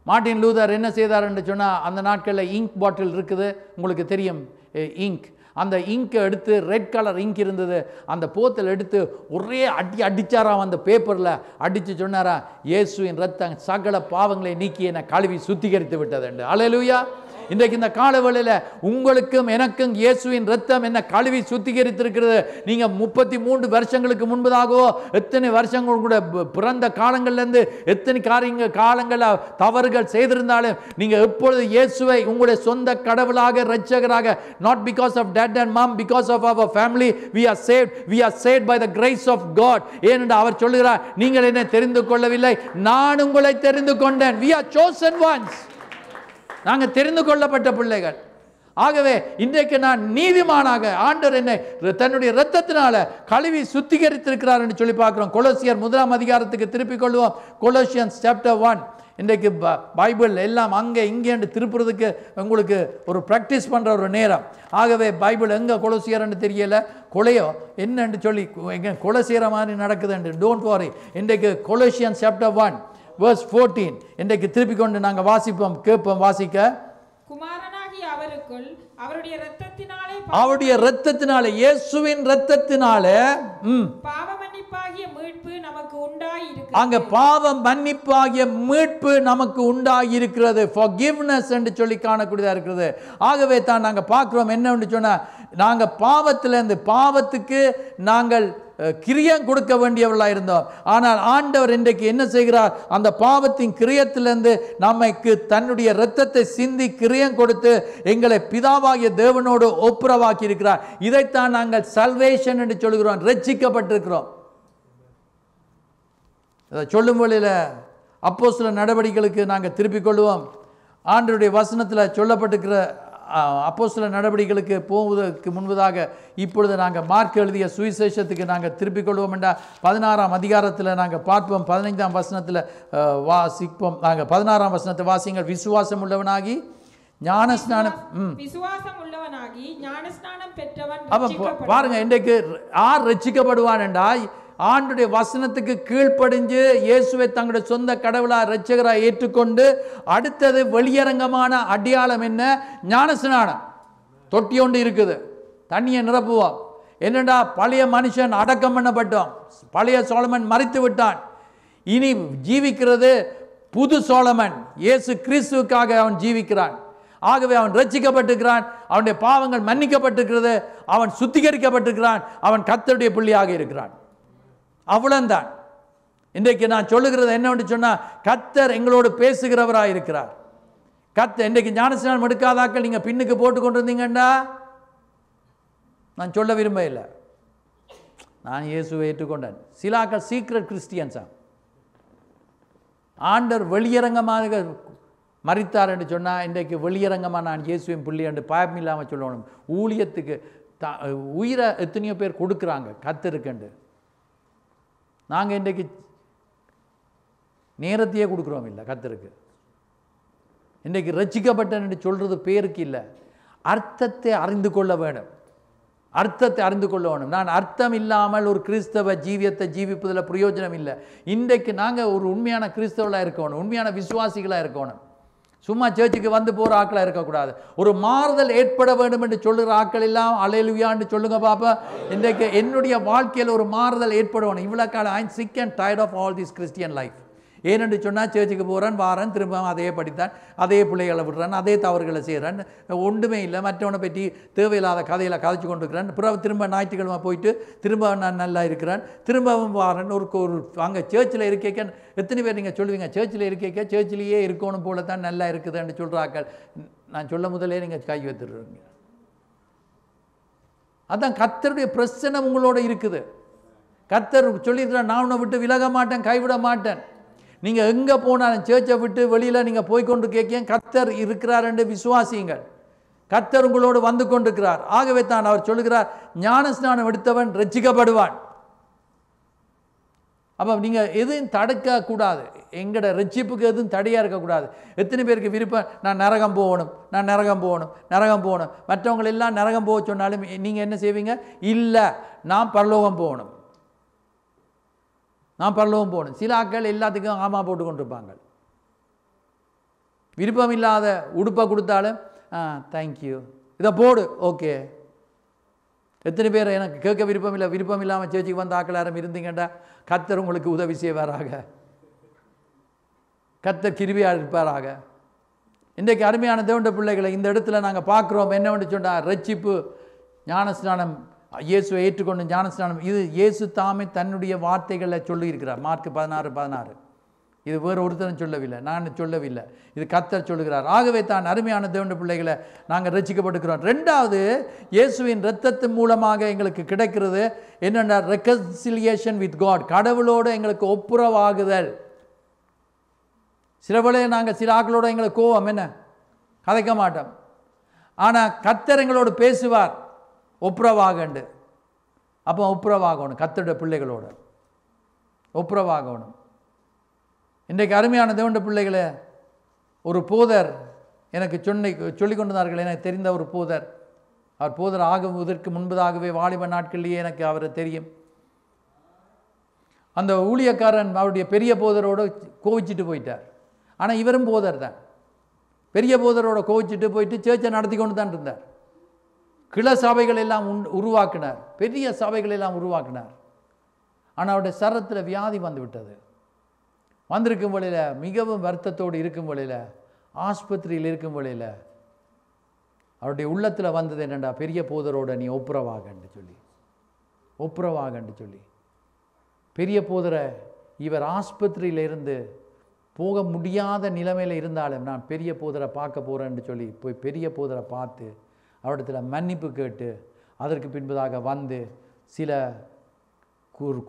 மார்ட்டின் லூதர் என்ன செய்தார்ன்னு சொன்னால், அந்த நாட்களில் இங்க் பாட்டில் இருக்குது உங்களுக்கு தெரியும், இங்க். அந்த இங்கை எடுத்து ரெட் கலர் இங்க் இருந்தது, அந்த போத்தில் எடுத்து ஒரே அடிச்சாராம். அந்த பேப்பரில் அடித்து சொன்னாரா, இயேசுவின் இரத்தம் சகல பாவங்களை நீக்கி என்னை கழுவி சுத்திகரித்து விட்டது என்று. அல்லேலூயா. இன்றைக்கு இந்த காலவேளையில் உங்களுக்கும் எனக்கும் இயேசுவின் ரத்தம் என்ன கழுவி சுத்திகரித்திருக்கிறது. நீங்க 33 வருஷங்களுக்கு முன்பதாகவோ எத்தனை வருஷங்கள் கூட பிறந்த காலங்கள்லேருந்து எத்தனை காலங்கள் தவறுகள் செய்திருந்தாலும் நீங்க எப்பொழுது இயேசுவை உங்களுடைய சொந்த கடவுளாக இரட்சகராக, not because of dad and mom, because of our family we are saved by the grace of God. ஏனென்று அவர் சொல்கிறார், நீங்கள் என்னை தெரிந்து கொள்ளவில்லை, நான் உங்களை தெரிந்து கொண்டேன். we are chosen ones. நாங்கள் தெரிந்து கொள்ளப்பட்ட பிள்ளைகள். ஆகவே இன்றைக்கு நான் நீதிமானாக ஆண்டவர் என்னை தன்னுடைய இரத்தத்தினால கழுவி சுத்திகரித்திருக்கிறார் என்று சொல்லி பார்க்கிறோம். கொலோசியர் 1 அதிகாரத்துக்கு திருப்பிக் கொள்வோம். Colossians chapter 1. இன்றைக்கு பைபிள் எல்லாம் அங்கே இங்கே திருப்புறதுக்கு உங்களுக்கு ஒரு ப்ராக்டிஸ் பண்ணுற ஒரு நேரம். ஆகவே பைபிள் எங்கே கொலோசியர்ன்னு தெரியல, கொலையோ என்னன்னு சொல்லி எங்கே கொலை செய்கிற மாதிரி நடக்குதுன்னு டோன்ட் வாரி. இன்றைக்கு கொலோசியன்ஸ் சாப்டர் 1 verse 14 இன்றைக்கு திருப்பி கொண்டு நாங்கள் வாசிப்போம், கேட்போம். வாசிக்க. குமாரனாகிய அவருக்குள் அவருடைய இரத்தத்தினாலே இயேசுவின் இரத்தத்தினாலே பாவ மன்னிப்பாகிய மீட்பு நமக்கு உண்டாயிருக்கிறது. அங்க பாவ மன்னிப்பாகிய மீட்பு நமக்கு உண்டாயிருக்கிறது. forgiveness என்று சொல்லி காணக்கூடியதா இருக்கிறது. ஆகவே தான் நாங்க பார்க்கிறோம் என்னன்னு சொன்னா, நாங்க பாவத்துக்கு நாங்கள் கிரியம் கொடுக்க வேண்டியவர்களாக இருந்தோம். ஆனால் ஆண்டவர் இன்றைக்கு என்ன செய்கிறார், அந்த பாவத்தின் கிரியத்திலிருந்து நமக்கு தன்னுடைய இரத்தத்தை சிந்தி கிரியம் கொடுத்து எங்களை பிதாவாகிய தேவனோடு ஒப்புரவாக்கி இருக்கிறார். இதைத்தான் நாங்கள் சல்வேஷன் என்று சொல்கிறோம், ரட்சிக்கப்பட்டிருக்கிறோம். அதை சொல்லும் வழியில் அப்போஸ்தலர் நடவடிக்கைகளுக்கு நாங்கள் திருப்பிக் கொள்வோம். ஆண்டவருடைய வசனத்தில் சொல்லப்பட்டிருக்கிற அப்போஸ்தலர் நடவடிக்கைகளுக்கு போவதற்கு முன்பதாக இப்பொழுது நாங்கள் மார்க் எழுதிய சுவிசேஷத்துக்கு நாங்கள் திருப்பிக் கொள்வோம் என்றால் 16ஆம் அதிகாரத்தில் நாங்கள் பார்ப்போம். 15ஆம் வசனத்தில் வாசிப்போம். நாங்கள் 16ஆம் வசனத்தை வாசிங்கள். விசுவாசம் உள்ளவனாகி ஞானஸ்நானம் பெற்றவன். அப்ப பாருங்க, இன்றைக்கு யார் ரட்சிக்கப்படுவான் என்றால், ஆண்டுடைய வசனத்துக்கு கீழ்ப்படிஞ்சு இயேசுவை தங்களுடைய சொந்த கடவுளா இரட்சகரா ஏற்றுக்கொண்டு, அடுத்தது வெளியரங்கமான அடையாளம் என்ன, ஞானஸ்நானம். தொட்டி ஒன்று இருக்குது, தண்ணியை நிரப்புவோம். என்னடா, பழைய மனுஷன் அடக்கம் பண்ணப்பட்டோம், பழைய சோலமன் மரித்து விட்டான், இனி ஜீவிக்கிறது புது சோலமன், இயேசு கிறிஸ்துவுக்காக அவன் ஜீவிக்கிறான். ஆகவே அவன் ரட்சிக்கப்பட்டிருக்கிறான், அவனுடைய பாவங்கள் மன்னிக்கப்பட்டிருக்கிறது, அவன் சுத்திகரிக்கப்பட்டிருக்கிறான், அவன் கர்த்தருடைய பிள்ளையாக இருக்கிறான். அவ்வளவுதான். இன்றைக்கு நான் சொல்லுகிறது என்னவென்று சொன்னால், கர்த்தர் எங்களோடு பேசுகிறவராக இருக்கிறார். கர்த்தர் இன்றைக்கு ஞானஸ்நானம் எடுக்காதாக்கள் நீங்கள் பின்னுக்கு போட்டு கொண்டு இருந்தீங்கண்டா, நான் சொல்ல விரும்ப இல்லை, நான் இயேசுவை ஏற்றுக்கொண்டேன். சிலாக்கள் சீக்ரெட் கிறிஸ்டியன்ஸா, ஆண்டவர் வெளியரங்கமாக மரித்தார் என்று சொன்னால், இன்றைக்கு வெளியரங்கமாக நான் இயேசுவின் பிள்ளை என்று பாயம் இல்லாமல் சொல்லணும். ஊழியத்துக்கு உயிரை எத்தனையோ பேர் கொடுக்குறாங்க கர்த்தருக்கண்டு. நாங்கள் இன்றைக்கு நேரத்தையே கொடுக்குறோம் இல்லை கர்த்தருக்கு. இன்றைக்கு ரட்சிக்கப்பட்டேன் என்று சொல்கிறது பேருக்கு இல்லை, அர்த்தத்தை அறிந்து கொள்ள வேணும். அர்த்தத்தை அறிந்து கொள்ள வேணும். நான் அர்த்தம் இல்லாமல் ஒரு கிறிஸ்தவ ஜீவியத்தை ஜீவிப்பதில் பிரயோஜனம் இல்லை. இன்றைக்கு நாங்கள் ஒரு உண்மையான கிறிஸ்தவர்களாக இருக்கணும், உண்மையான விசுவாசிகளாக இருக்கணும். சும்மா சேர்ச்சுக்கு வந்து போகிற ஆட்களாக இருக்கக்கூடாது. ஒரு மாறுதல் ஏற்பட வேண்டும் என்று சொல்லுகிற ஆட்கள் எல்லாம் அல்லேலூயான்னு சொல்லுங்க பாப்பா. இன்றைக்கு என்னுடைய வாழ்க்கையில் ஒரு மாறுதல் ஏற்படணும். இவ்வளோ காலம் I am sick and tired of all this Christian life. ஏனென்று சொன்னால், சேர்ச்சுக்கு போகிறேன், வாரன், திரும்ப அதே படித்தான், அதே பிள்ளைகளை விடுறான், அதே தவறுகளை செய்கிறான், ஒன்றுமே இல்லை, மற்றவனை பற்றி தேவையில்லாத கதையில் கதைச்சு கொண்டு இருக்கிறான். பிறகு திரும்ப ஞாயிற்றுக்கிழமை போயிட்டு திரும்ப நான் நல்லா இருக்கிறேன், திரும்பவும் வாரன். ஒரு அங்கே சேர்ச்சில் இருக்க எத்தனை பேர் நீங்கள் சொல்லுவீங்க, சேர்ச்சில் இருக்க சேர்ச்சிலேயே இருக்கணும் போல தான் நல்லா இருக்குதுன்னு சொல்கிறாக்கள். நான் சொல்ல முதலே நீங்கள் கை வைத்துடுறீங்க. அதான் கர்த்தருடைய பிரச்சனை உங்களோட இருக்குது. கர்த்தர் சொல்லிடுறான், நான் உன்னை விட்டு விலக மாட்டேன், கைவிட மாட்டேன். நீங்கள் எங்கே போனாலும் சேர்ச்சை விட்டு வெளியில் நீங்கள் போய்கொண்டு கேட்க கர்த்தர் இருக்கிறார் என்று விசுவாசியுங்கள். கர்த்தர் உங்களோடு வந்து கொண்டிருக்கிறார். ஆகவே தான் அவர் சொல்லுகிறார், ஞானஸ்நானம் எடுத்தவன் ரட்சிக்கப்படுவான். அப்போ நீங்கள் எதுவும் தடுக்கக்கூடாது, எங்களோட ரட்சிப்புக்கு எதுவும் தடையாக இருக்கக்கூடாது. எத்தனை பேருக்கு விருப்பம், நான் நரகம் போகணும், நான் நரகம் போகணும், நரகம் போகணும். மற்றவங்க எல்லாம் நரகம் போக சொன்னாலும் நீங்கள் என்ன செய்வீங்க, இல்லை நான் பரலோகம் போகணும், நான் பரலோகம் போகணும். சில ஆட்கள் எல்லாத்துக்கும் ஆமா போட்டு கொண்டிருப்பாங்க. விருப்பம் இல்லாத உடுப்பை கொடுத்தாலும் தேங்க்யூ, இதை போடு, ஓகே. எத்தனை பேர் எனக்கு கேட்க விருப்பம் இல்லை, விருப்பம் இல்லாமல் சேர்ச்சிக்கு வந்த ஆக்கள் யாரும் இருந்தீங்கண்டா, கர்த்தர் உங்களுக்கு உதவி செய்வாராக, கர்த்தர் கிருபையாக இருப்பாராக. இன்றைக்கு அருமையான தேவனுடைய பிள்ளைகளை இந்த இடத்துல நாங்கள் பார்க்குறோம். என்னவென்று சொன்னால், ரட்சிப்பு, ஞானஸ்நானம், இயேசுவை ஏற்றுக்கொண்டு ஞானஸ்நானம், இது இயேசு தாமே தன்னுடைய வார்த்தைகளில் சொல்லியிருக்கிறார். மார்க் 16:16. இது வேறு ஒருத்தரும் சொல்லவில்லை, நான் சொல்லவில்லை, இது கர்த்தர் சொல்லுகிறார். ஆகவே தான் அருமையான தேவனுடைய பிள்ளைகளை நாங்கள் ரட்சிக்கப்பட்டிருக்கிறோம். ரெண்டாவது, இயேசுவின் இரத்தத்தின் மூலமாக எங்களுக்கு கிடைக்கிறது என்னென்ன? ரெக்கன்சிலியேஷன் வித் காட், கடவுளோடு எங்களுக்கு ஒப்புரவாகுதல். சில வேளையில் நாங்கள் சில ஆக்களோடு எங்களுக்கு கோவம் என்ன கதைக்க மாட்டோம், ஆனால் கர்த்தர் எங்களோடு பேசுவார் ஒப்புரவாகண்டு. அப்போ ஒப்புரவாகணும், கர்த்தருடைய பிள்ளைகளோடு ஒப்புரவாகணும். இன்றைக்கு அருமையான தேவனுடைய பிள்ளைகளை, ஒரு போதர் எனக்கு சொல்லிக் கொண்டிருந்தார்கள். எனக்கு தெரிந்த ஒரு போதர், அவர் போதர் ஆகுவதற்கு முன்பதாகவே வாலிப நாட்களிலேயே எனக்கு அவரை தெரியும். அந்த ஊழியக்காரன் அவருடைய பெரிய போதரோடு கோவிச்சிட்டு போயிட்டார். ஆனால் இவரும் போதர் தான். பெரிய போதரோட கோவிச்சிட்டு போயிட்டு சேர்ச்சை நடத்தி கொண்டு தான் இருந்தார். கிள சபைகள் எல்லாம் உருவாக்கினார், பெரிய சபைகள் எல்லாம் உருவாக்கினார். ஆனால் அவருடைய சரத்தில் வியாதி வந்து விட்டது. வந்திருக்கும் வழியில், மிகவும் வருத்தத்தோடு இருக்கும் வழியில், ஆஸ்பத்திரியில் இருக்கும் வழியில் அவருடைய உள்ளத்தில் வந்தது என்னென்னா, பெரிய போதரோட நீ ஒப்புரவாகன்னு சொல்லி பெரிய போதரை இவர் ஆஸ்பத்திரியில் இருந்து போக முடியாத நிலைமையில் இருந்தாலும் நான் பெரிய போதரை பார்க்க போகிறேன்னு சொல்லி போய் பெரிய போதரை பார்த்து அவரிடத்துல மன்னிப்பு கேட்டு அதற்கு பின்பதாக வந்து சில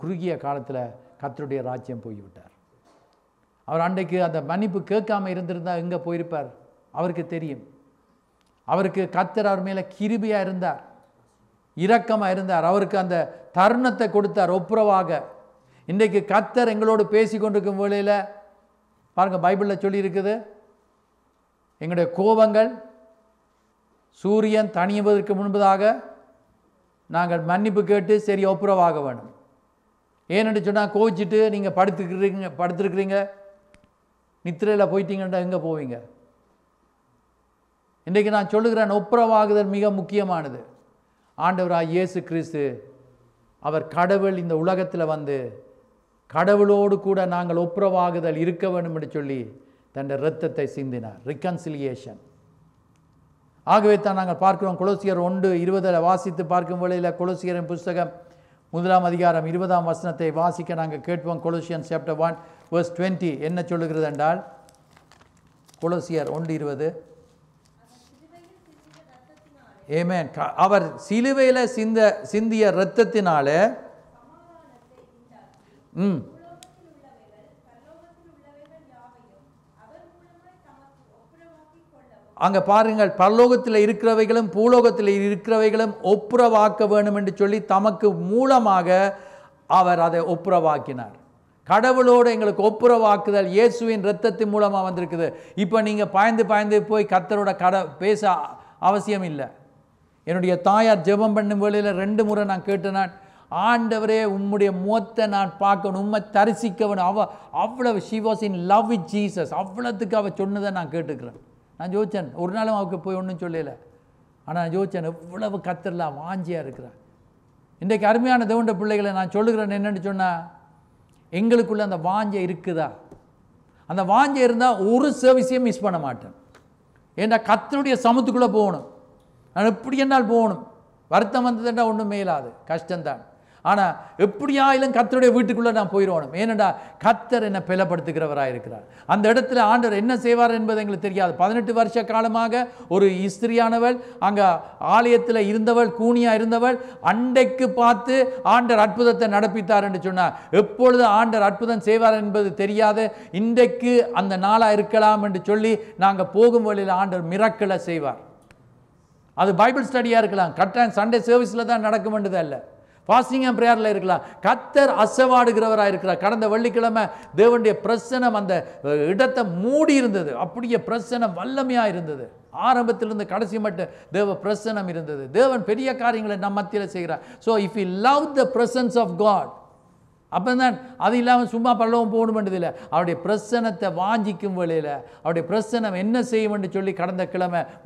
குறுகிய காலத்தில் கர்த்தருடைய ராஜ்யம் போய்விட்டார். அவர் அன்றைக்கு அந்த மன்னிப்பு கேட்காம இருந்திருந்தால் எங்கே போயிருப்பார் அவருக்கு தெரியும். அவருக்கு கர்த்தர் அவர் மேலே கிருபையாக இருந்தார், இரக்கமாக இருந்தார், அவருக்கு அந்த தருணத்தை கொடுத்தார் ஒப்புரவாக. இன்றைக்கு கர்த்தர் எங்களோடு பேசி கொண்டிருக்கும் வேளையில் பாருங்கள், பைபிளில் சொல்லியிருக்குது, எங்களுடைய கோபங்கள் சூரியன் தணிவதற்கு முன்பதாக நாங்கள் மன்னிப்பு கேட்டு சரி ஒப்புரவாக வேணும். ஏன்னு சொன்னால், கோச்சிட்டு நீங்கள் படுத்துருக்கிறீங்க நித்திரையில் போயிட்டீங்கன்னா எங்கே போவீங்க? இன்றைக்கு நான் சொல்லுகிறேன், ஒப்புரவாகுதல் மிக முக்கியமானது. ஆண்டவராக இயேசு கிறிஸ்து அவர் கடவுள் இந்த உலகத்தில் வந்து கடவுளோடு கூட நாங்கள் ஒப்புரவாகுதல் இருக்க வேண்டும் என்று சொல்லி தன் இரத்தத்தை சிந்தினார். ரிகன்சிலியேஷன். ஆகவே தான் நாங்கள் பார்க்கிறோம், கொலோசியர் 1:20 வாசித்து பார்க்கும் வேளையில் கொலோசியரின் புஸ்தகம் 1 அதிகாரம் 20 வசனத்தை வாசிக்க நாங்கள் கேட்போம். கொலோசியன்ஸ் சாப்டர் 1 verse 20 என்ன சொல்லுகிறது என்றால், கொலோசியர் 1:20, ஆமென். அவர் சிலுவையில் சிந்திய இரத்தத்தினால அங்கே பாருங்கள், பரலோகத்தில் இருக்கிறவைகளும் பூலோகத்தில் இருக்கிறவைகளும் ஒப்புரவாக்க வேண்டும் என்று சொல்லி தமக்கு மூலமாக அவர் அதை ஒப்புரவாக்கினார். கடவுளோடு எங்களுக்கு ஒப்புரவாக்குதல் இயேசுவின் இரத்தத்தின் மூலமாக வந்திருக்குது. இப்போ நீங்கள் பாய்ந்து போய் கர்த்தரோட பேச அவசியம் இல்லை. என்னுடைய தாயார் ஜெபம் பண்ணும் வேளையில் 2 முறை நான் கேட்டேன், ஆண்டவரே உம்முடைய முகத்தை நான் பார்க்கணும், உண்மை தரிசிக்கணும். அவ்வளவு she was in love with Jesus. அவ்வளோத்துக்கு அவள் சொன்னதை நான் கேட்டுக்கிறேன். நான் ஜோதிச்சேன், ஒரு நாளும் அவருக்கு போய் ஒன்றும் சொல்லலை. ஆனால் நான் ஜோதிச்சேன், எவ்வளவு கர்த்தர்லாம் வாஞ்சியாக இருக்கிறார். இன்றைக்கு அருமையான தேவனுடைய பிள்ளைகளை நான் சொல்லுகிறேன் என்னென்னு சொன்னால், எங்களுக்குள்ள அந்த வாஞ்சை இருக்குதா? அந்த வாஞ்சை இருந்தால் ஒரு சர்வீஸையும் மிஸ் பண்ண மாட்டேன். ஏன்னா கர்த்தருடைய சமூகத்துக்குள்ளே போகணும். நான் எப்படி என்னால் போகணும். வருத்தம் வந்ததுன்னா ஒன்றும் மேலாது, கஷ்டம்தான். ஆனால் எப்படியாயிலும் கர்த்தருடைய வீட்டுக்குள்ளே நான் போயிடுவோம். ஏனென்றா கர்த்தர் என்னை பலப்படுத்துகிறவராக இருக்கிறார். அந்த இடத்துல ஆண்டவர் என்ன செய்வார் என்பது எங்களுக்கு தெரியாது. 18 வருஷ காலமாக ஒரு இஸ்திரியானவள் அங்கே ஆலயத்தில் இருந்தவள், கூனியாக இருந்தவள், அண்டைக்கு பார்த்து ஆண்டவர் அற்புதத்தை நடப்பித்தார் என்று சொன்னார். எப்பொழுது ஆண்டவர் அற்புதம் செய்வார் என்பது தெரியாது. இன்றைக்கு அந்த நாளாக இருக்கலாம் என்று சொல்லி நாங்கள் போகும் வழியில் ஆண்டவர் மிரக்கலை செய்வார். அது பைபிள் ஸ்டடியாக இருக்கலாம், கரெக்டாக சண்டே சர்வீஸில் தான் நடக்க வேண்டியது அல்ல, ஃபாஸ்டிங் அண்ட் ப்ரேயரில் இருக்கலாம். கர்த்தர் அசைவாடுகிறவராக இருக்கிறார். கடந்த வெள்ளிக்கிழமை தேவனுடைய பிரசனம் அந்த இடத்தை மூடி இருந்தது. அப்படியே பிரசனம் வல்லமையாக இருந்தது. ஆரம்பத்திலிருந்து கடைசி மட்டும் தேவ பிரசனம் இருந்தது. தேவன் பெரிய காரியங்களை நம் மத்தியில் செய்கிறார். So if you love the presence of God, அப்போ தான் அது இல்லாமல் சும்மா பல்லவும் போகணுமென்றதில்லை. அவருடைய பிரசனத்தை வாஞ்சிக்கும் வேளையில் அவருடைய பிரசனம் என்ன செய்யும் என்று சொல்லி கடந்த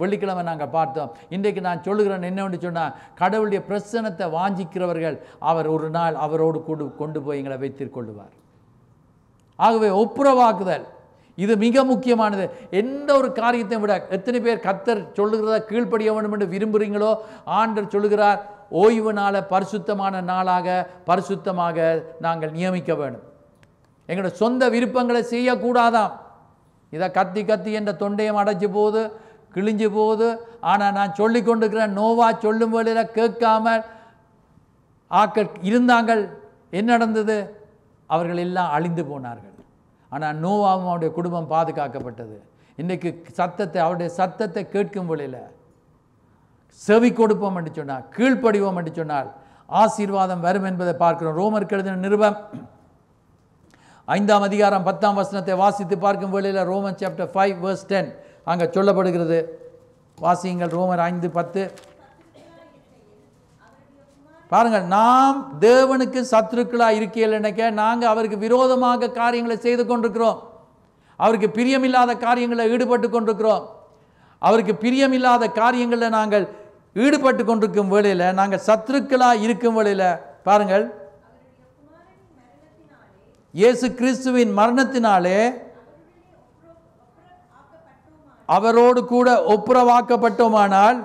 வெள்ளிக்கிழமை நாங்கள் பார்த்தோம். இன்றைக்கு நான் சொல்லுகிறேன் என்னவென்று சொன்னால், கடவுளுடைய பிரசனத்தை வாஞ்சிக்கிறவர்கள் அவர் ஒரு நாள் அவரோடு கொண்டு போய் எங்களை வைத்திருக்கொள்ளுவார். ஆகவே ஒப்புரவாக்குதல் இது மிக முக்கியமானது. எந்த ஒரு காரியத்தை விட எத்தனை பேர் கர்த்தர் சொல்லுகிறத கீழ்ப்படிய வேண்டும் என்று விரும்புகிறீங்களோ, ஆண்டவர் சொல்லுகிறார் ஓய்வு நாளை பரிசுத்தமான நாளாக பரிசுத்தமாக நாங்கள் நியமிக்க வேண்டும். எங்களோட சொந்த விருப்பங்களை செய்யக்கூடாதாம். இதை கத்தி கத்தி என்ற தொண்டையம் அடைச்சி போகுது, கிழிஞ்சு போகுது. ஆனால் நான் சொல்லி கொண்டிருக்கிறேன், நோவா சொல்லும் வேளையில் கேட்காம ஆக்கள் இருந்தாங்கள். என்ன நடந்தது? அவர்கள் எல்லாம் அழிந்து போனார்கள். ஆனால் நோவாவும் அவருடைய குடும்பம் பாதுகாக்கப்பட்டது. இன்றைக்கு அவருடைய சத்தத்தை கேட்கும் வேளையில் செவி கொடுப்போம் என்று சொன்னால், கீழ்ப்படிவோம் என்று சொன்னால் ஆசீர்வாதம் வரும் என்பதை பார்க்கிறோம். ரோமருக்கு எழுதின நிருபம் 5ஆம் அதிகாரம் 10ஆம் வசனத்தை வாசித்து பார்க்கும் வேளையில் ரோமன் சாப்டர் 5 verse 10 அங்கே சொல்லப்படுகிறது. வாசியுங்கள். ரோமர் 5:10 பாருங்கள். நாம் தேவனுக்கு சத்துருக்களாக இருக்கையில் நினைக்க நாங்கள் அவருக்கு விரோதமாக காரியங்களை செய்து கொண்டிருக்கிறோம். அவருக்கு பிரியமில்லாத காரியங்களில் ஈடுபட்டு கொண்டிருக்கிறோம். அவருக்கு பிரியமில்லாத காரியங்களில் நாங்கள் ஈடுபட்டு கொண்டிருக்கும் வேளையில், நாங்கள் சத்துருக்களாக இருக்கும் வேளையில் பாருங்கள், இயேசு கிறிஸ்துவின் மரணத்தினாலே அவரோடு கூட ஒப்புரவாக்கப்பட்டோமானால்,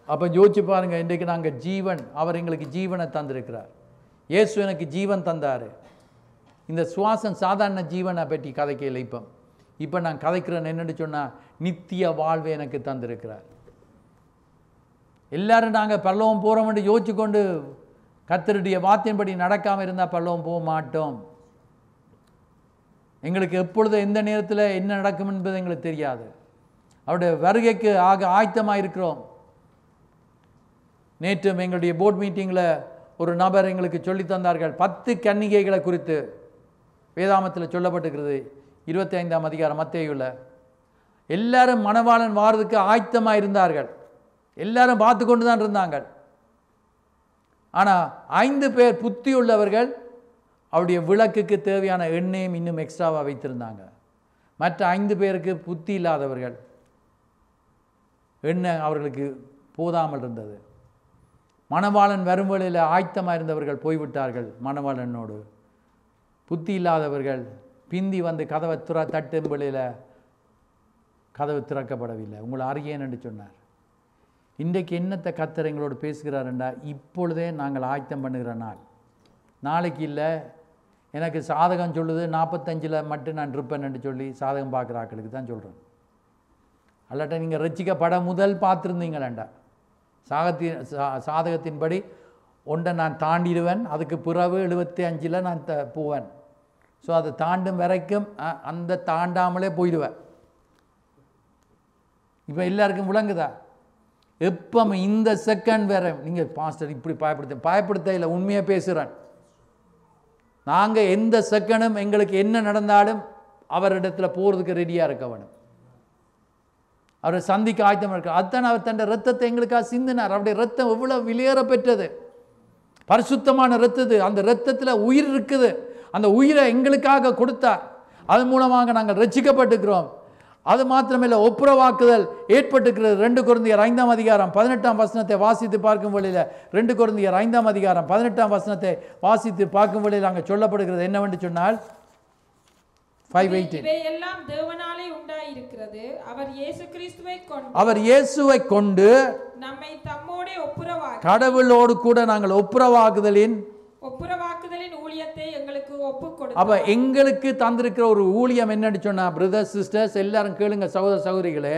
அப்போ யோசிச்சு பாருங்க, இன்றைக்கு நாங்கள் ஜீவன், அவர் எங்களுக்கு ஜீவனை தந்திருக்கிறார். இயேசு எனக்கு ஜீவன் தந்தார். இந்த சுவாசம் சாதாரண ஜீவனை பற்றி கதைக்கையில் இப்போ நான் கதைக்கிறேன் என்னென்னு சொன்னால், நித்திய வாழ்வை எனக்கு தந்திருக்கிறார். எல்லாரும் நாங்கள் பரலோகம் போகிறோம் என்று யோசிச்சு கொண்டு கர்த்தருடைய வார்த்தையின்படி நடக்காமல் இருந்தால் பரலோகம் போக மாட்டோம். எங்களுக்கு எப்பொழுது எந்த நேரத்தில் என்ன நடக்கும் என்பது எங்களுக்கு தெரியாது. அவருடைய வருகைக்கு ஆயத்தமாக இருக்கிறோம். நேற்றும் எங்களுடைய போர்ட் மீட்டிங்கில் ஒரு நபர் எங்களுக்கு சொல்லி தந்தார்கள். 10 கன்னிகைகளை குறித்து வேதாமத்தில் சொல்லப்பட்டிருக்கிறது 25ஆம் அதிகாரம் மத்தேயுவில். எல்லாரும் மணவாளன் வாரதுக்கு ஆயத்தமாக இருந்தார்கள். எல்லாரும் பார்த்து கொண்டு தான் இருந்தாங்க. ஆனால் 5 பேர் புத்தி உள்ளவர்கள் அவருடைய விளக்குக்கு தேவையான எண்ணெயும் இன்னும் எக்ஸ்ட்ராவாக வைத்திருந்தாங்க. மற்ற 5 பேருக்கு புத்தி இல்லாதவர்கள் எண்ணெய் அவர்களுக்கு போதாமல் இருந்தது. மணவாளன் வரும் வேளையில் ஆயத்தமாக இருந்தவர்கள் போய்விட்டார்கள் மணவாளனோடு. புத்தி இல்லாதவர்கள் பிந்தி வந்து கதவை தட்டும் வேளையில் கதவு திறக்கப்படவில்லை. உங்களை அறியேன் என்று சொன்னார். இன்றைக்கு என்னத்தை கர்த்தர் எங்களோடு பேசுகிறாருண்டா, இப்பொழுதே நாங்கள் ஆயத்தம் பண்ணுகிற நாள். நாளைக்கு இல்லை, எனக்கு சாதகம் சொல்லுது 45 மட்டும் நான் இருப்பேன் என்று சொல்லி சாதகம் பார்க்குற ஆக்களுக்கு தான் சொல்கிறேன். அல்லாட்ட நீங்கள் ரட்சிக்கப்பட முதல் பார்த்துருந்தீங்களேண்டா, சாதகத்தின்படி ஒன்றை நான் தாண்டிடுவேன், அதுக்கு பிறகு 75 நான் போவேன். ஸோ அதை தாண்டும் வரைக்கும் அந்த தாண்டாமலே போயிடுவேன். இப்போ எல்லாருக்கும் விளங்குதா? எப்போ இந்த செகண்ட் வேற நீங்கள் பாஸ்டர் இப்படி பயப்படுத்த இல்லை, உண்மையாக பேசுகிறேன். நாங்கள் எந்த செகண்டும் எங்களுக்கு என்ன நடந்தாலும் அவரிடத்துல போகிறதுக்கு ரெடியாக இருக்க வேணும். அவரை சந்திக்க ஆயத்தமாக இருக்க. அதுதான் அவர் தன் ரத்தத்தை எங்களுக்காக சிந்தினார். அவருடைய ரத்தம் எவ்வளோ விலையேற பெற்றது, பரிசுத்தமான ரத்தது. அந்த ரத்தத்தில் உயிர் இருக்குது. அந்த உயிரை எங்களுக்காக கொடுத்தார். அதன் மூலமாக நாங்கள் ரட்சிக்கப்பட்டிருக்கிறோம். அது மாத்திரமில்லை, ஒப்புரவாக்குதல் ஏற்பட்டிருக்கிறது. 2 கொரிந்தியர் 5ஆம் அதிகாரம் 18ஆம் வசனத்தை வாசித்து பார்க்கும் வழியில் 2 கொரிந்தியர் 5ஆம் அதிகாரம் 18ஆம் வசனத்தை வாசித்து பார்க்கும் வழியில் அங்கே சொல்லப்படுகிறது என்னவென்று சொன்னால் 5:18 எல்லாம் தேவனாலே உண்டாயிருக்கிறது. அவர் இயேசுவை கொண்டு நம்மை தம்மோடே ஒப்புரவாக்கி கடவுளோடு கூட நாங்கள் ஒப்புரவாக்குதலின் ஊழியத்தை எங்களுக்கு ஒப்புக்கொடுத்தார். அப்ப எங்களுக்கு தந்திருக்கிற ஒரு ஊழியம் என்னன்னு சொன்னா, பிரதர்ஸ் சிஸ்டர்ஸ் எல்லாரும் கேளுங்க, சகோதர சகோதரிகளே,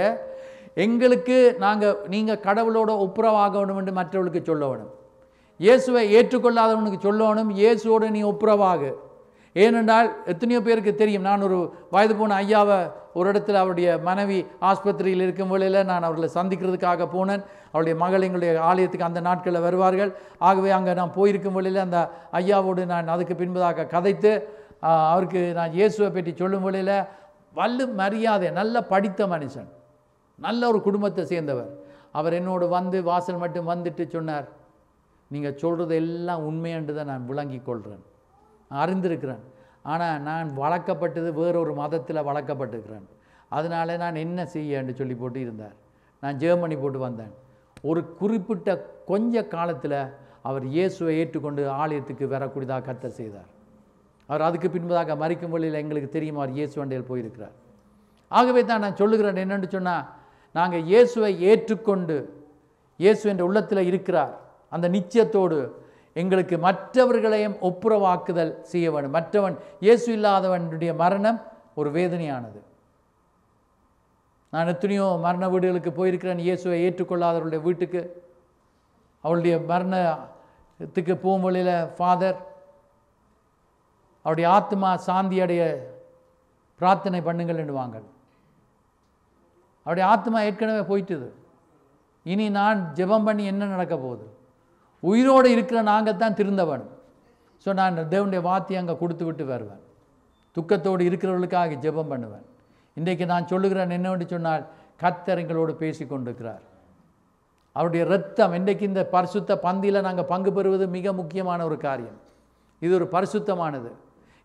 எங்களுக்கு நீங்க கடவுளோட ஒப்புரவாக வேணும் என்று மற்றவர்களுக்கு சொல்ல வேணும். இயேசுவை ஏற்றுக்கொள்ளாதவனுக்கு சொல்லணும், இயேசுவோடு நீ ஒப்புரவாகு. ஏனென்றால் எத்தனையோ பேருக்கு தெரியும். நான் ஒரு வயது போன ஐயாவை ஒரு இடத்துல அவருடைய மனைவி ஆஸ்பத்திரியில் இருக்கும் வேளையில் நான் அவர்களை சந்திக்கிறதுக்காக போனேன். அவருடைய மகள் எங்களுடைய ஆலயத்துக்கு அந்த நாட்களில் வருவார்கள். ஆகவே அங்கே நான் போயிருக்கும் வேளையில் அந்த ஐயாவோடு நான் அதுக்கு பின்பதாக கதைத்து அவருக்கு நான் இயேசுவை பற்றி சொல்லும் வேளையில் வல்லு மரியாதை, நல்ல படித்த மனுஷன், நல்ல ஒரு குடும்பத்தை சேர்ந்தவர். அவர் என்னோடு வந்து வாசல் மட்டும் வந்துட்டு சொன்னார், நீங்கள் சொல்கிறது எல்லாம் உண்மையன்றதை நான் விளங்கி கொள்கிறேன், அறிந்திருக்கிறேன். ஆனால் நான் வளர்க்கப்பட்டது வேறொரு மதத்தில் வளர்க்கப்பட்டிருக்கிறேன். அதனால நான் என்ன செய்ய என்று சொல்லி போட்டு இருந்தார். நான் ஜெர்மனி போட்டு வந்தேன். ஒரு குறிப்பிட்ட கொஞ்ச காலத்தில் அவர் இயேசுவை ஏற்றுக்கொண்டு ஆலயத்துக்கு வரக்கூடியதாக கர்த்தர் செய்தார். அவர் அதுக்கு பின்பதாக மரிக்கும் வழியில் எங்களுக்கு தெரியும் அவர் இயேசு வண்டையில் போயிருக்கிறார். ஆகவே தான் நான் சொல்லுகிறேன் என்னென்னு சொன்னால், நாங்கள் இயேசுவை ஏற்றுக்கொண்டு இயேசு என்ற உள்ளத்தில் இருக்கிறார் அந்த நிச்சயத்தோடு எங்களுக்கு மற்றவர்களையும் ஒப்புரவாக்குதல் செய்ய வேண்டும். மற்றவன் இயேசு இல்லாதவனுடைய மரணம் ஒரு வேதனையானது. நான் எத்தனையோ மரண வீடுகளுக்கு போயிருக்கிறேன். இயேசுவை ஏற்றுக்கொள்ளாதவர்களுடைய வீட்டுக்கு, அவளுடைய மரணத்துக்கு போகும் வழியில் ஃபாதர் அவருடைய ஆத்மா சாந்தி அடைய பிரார்த்தனை பண்ணுங்கள் என்று வாங்க. அவருடைய ஆத்மா ஏற்கனவே போயிட்டுது. இனி நான் ஜெபம் பண்ணி என்ன நடக்க போகுது? உயிரோடு இருக்கிற நாங்கள் தான் திருந்த வேணும். ஸோ நான் தேவனுடைய வார்த்தையை அங்கே கொடுத்து விட்டு வருவேன். துக்கத்தோடு இருக்கிறவர்களுக்காக ஜெபம் பண்ணுவேன். இன்றைக்கு நான் சொல்லுகிறேன் என்னவென்று சொன்னால், கர்த்தர் எங்களோடு பேசி கொண்டிருக்கிறார். அவருடைய இரத்தம் இன்றைக்கு இந்த பரிசுத்த பந்தியில் நாங்கள் பங்கு பெறுவது மிக முக்கியமான ஒரு காரியம். இது ஒரு பரிசுத்தமானது.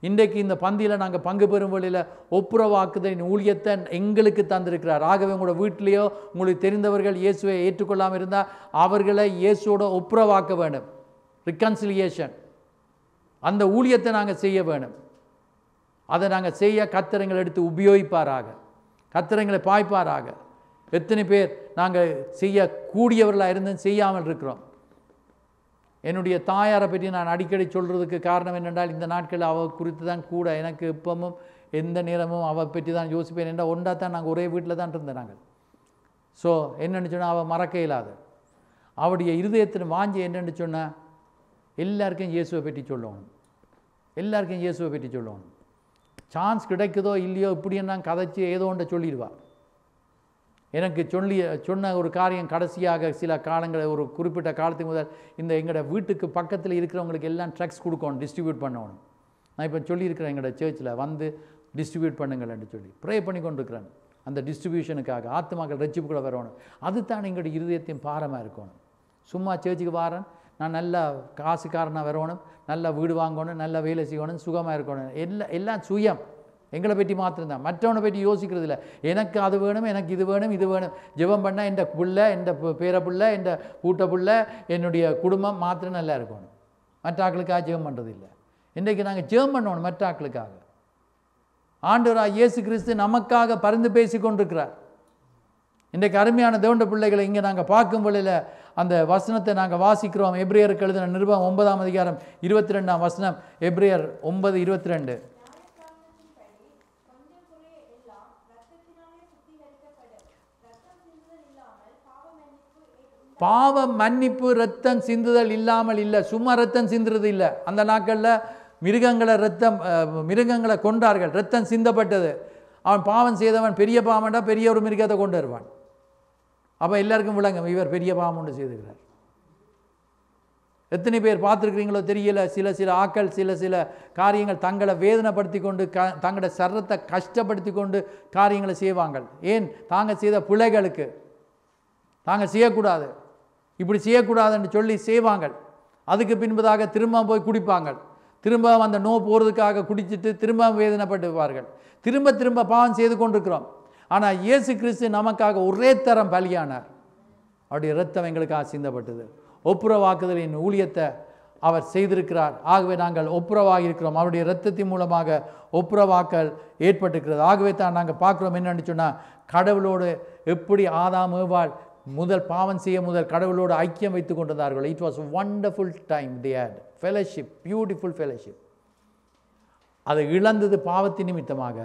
இன்றைக்கு இந்த பந்தியில் நாங்கள் பங்கு பெறும் வழியில் ஒப்புரவாக்குதலின் ஊழியத்தை எங்களுக்கு தந்திருக்கிறார். ஆகவே உங்களோட வீட்டிலேயோ உங்களுக்கு தெரிந்தவர்கள் இயேசுவை ஏற்றுக்கொள்ளாமல் இருந்தால் அவர்களை இயேசுவோட ஒப்புரவாக்க வேண்டும். ரிகன்சிலியேஷன், அந்த ஊழியத்தை நாங்கள் செய்ய வேணும். அதை நாங்கள் செய்ய கர்த்தர் எடுத்து உபயோகிப்பாராக, கர்த்தர் பாய்ப்பாராக. எத்தனை பேர் நாங்கள் செய்யக்கூடியவர்களாக இருந்தும் செய்யாமல் இருக்கிறோம். என்னுடைய தாயாரை பற்றி நான் அடிக்கடி சொல்கிறதுக்கு காரணம் என்னென்றால், இந்த நாட்களில் அவள் குறித்து தான் கூட எனக்கு இப்பவும் எந்த நேரமும் அவள் பற்றி தான் யோசிப்பேன். என்றால் ஒன்றா தான் நாங்கள் ஒரே வீட்டில் தான் இருந்தோம் நாங்கள். ஸோ என்னென்னு சொன்னால், அவள் மறக்க இயலாது. அவருடைய இருதயத்தின் வாஞ்சி என்னென்னு சொன்னால், எல்லாருக்கும் இயேசுவை பற்றி சொல்லணும், எல்லாருக்கும் இயேசுவை பற்றி சொல்லணும். சான்ஸ் கிடைக்குதோ இல்லையோ இப்படி நான் கதைச்சி ஏதோ ஒன்றை சொல்லிடுவாள். எனக்கு சொன்ன ஒரு காரியம் கடைசியாக சில காலங்களை, ஒரு குறிப்பிட்ட காலத்துக்கு முதல், இந்த எங்களோட வீட்டுக்கு பக்கத்தில் இருக்கிறவங்களுக்கு எல்லாம் ட்ரக்ஸ் கொடுக்கணும், டிஸ்ட்ரிபியூட் பண்ணணும். நான் இப்போ சொல்லியிருக்கிறேன், எங்களோட சர்ச்சில் வந்து டிஸ்ட்ரிபியூட் பண்ணுங்கள் என்று சொல்லி ப்ரே பண்ணி கொண்டிருக்கிறேன். அந்த டிஸ்ட்ரிபியூஷனுக்காக ஆத்மாக்கள் ரட்சிப்புக்குள்ள வரணும். அதுதான் எங்களுடைய இருதயத்தையும் பாரமாக இருக்கணும். சும்மா சர்ச்சுக்கு வாரேன், நான் நல்லா காசுக்காரனாக வரணும், நல்லா வீடு வாங்கணும், நல்லா வேலை செய்யணும், சுகமாக இருக்கணும், எல்லாம் சுயம். எங்களை பற்றி மாத்திரம்தான், மற்றவனை பற்றி யோசிக்கிறது இல்லை. எனக்கு அது வேணும், எனக்கு இது வேணும், இது வேணும். ஜெபம் பண்ணால் என் பிள்ளை, என் பேர பிள்ளை, என் கூட்ட பிள்ளை, என்னுடைய குடும்பம் மாத்திரம் நல்லா இருக்கணும். மற்ற ஆக்களுக்காக ஜெபம் பண்ணுறது இல்லை. இன்றைக்கு நாங்கள் ஜெபம் பண்ணணும் மற்ற ஆக்களுக்காக. ஆண்டவராக இயேசு கிறிஸ்து நமக்காக பரிந்து பேசி கொண்டிருக்கிறார். இன்றைக்கு அருமையான தேவனுடைய பிள்ளைகளை இங்கே நாங்கள் பார்க்கும் வழியில் அந்த வசனத்தை நாங்கள் வாசிக்கிறோம். எபிரேயருக்கு எழுதின நிருபம் 9ஆம் அதிகாரம் 22ஆம் வசனம். எபிரேயர் 9:22. பாவ மன்னிப்பு ரத்தம் சிந்துதல் இல்லாமல் இல்லை. சும்மா ரத்தம் சிந்துறது இல்லை. அந்த நாட்களில் மிருகங்களை கொண்டார்கள், ரத்தம் சிந்தப்பட்டது. அவன் பாவம் செய்தவன் பெரிய பாவம்டா பெரிய ஒரு மிருகத்தை கொண்டு வருவான். அப்போ எல்லாருக்கும் விளங்கும், இவர் பெரிய பாவம் ஒன்று செய்திருக்கிறார். எத்தனை பேர் பார்த்துருக்கிறீங்களோ தெரியல, சில ஆக்கள் சில காரியங்கள் தங்களை வேதனைப்படுத்தி கொண்டு தங்களோட சரத்தை கஷ்டப்படுத்தி கொண்டு காரியங்களை செய்வாங்க. ஏன்? தாங்க செய்த பிழைகளுக்கு. தாங்க செய்யக்கூடாது, இப்படி செய்யக்கூடாதுன்னு சொல்லி செய்வாங்க. அதுக்கு பின்பதாக திரும்ப போய் குடிப்பாங்க. திரும்ப அந்த நோ போகிறதுக்காக குடிச்சிட்டு திரும்ப வேதனைப்பட்டுவார்கள். திரும்ப பாவம் செய்து கொண்டிருக்கிறோம். ஆனால் இயேசு கிறிஸ்து நமக்காக ஒரே தரம் பலியானார். அவருடைய இரத்தம் எங்களுக்காக சிந்தப்பட்டது. ஒப்புரவாக்குதலின் ஊழியத்தை அவர் செய்திருக்கிறார். ஆகவே நாங்கள் ஒப்புரவாகி இருக்கிறோம். அவருடைய இரத்தத்தின் மூலமாக ஒப்புரவாக்கல் ஏற்பட்டிருக்கிறது. ஆகவே தான் நாங்கள் பார்க்குறோம் என்னென்னு சொன்னால், கடவுளோடு எப்படி ஆதாம் ஏவாள் முதல் பாவம் செய்ய முதல் கடவுளோடு ஐக்கியம் வைத்து கொண்டிருந்தார்கள். It was wonderful time, they had fellowship, beautiful fellowship. அதை இழந்தது பாவத்தின் நிமித்தமாக.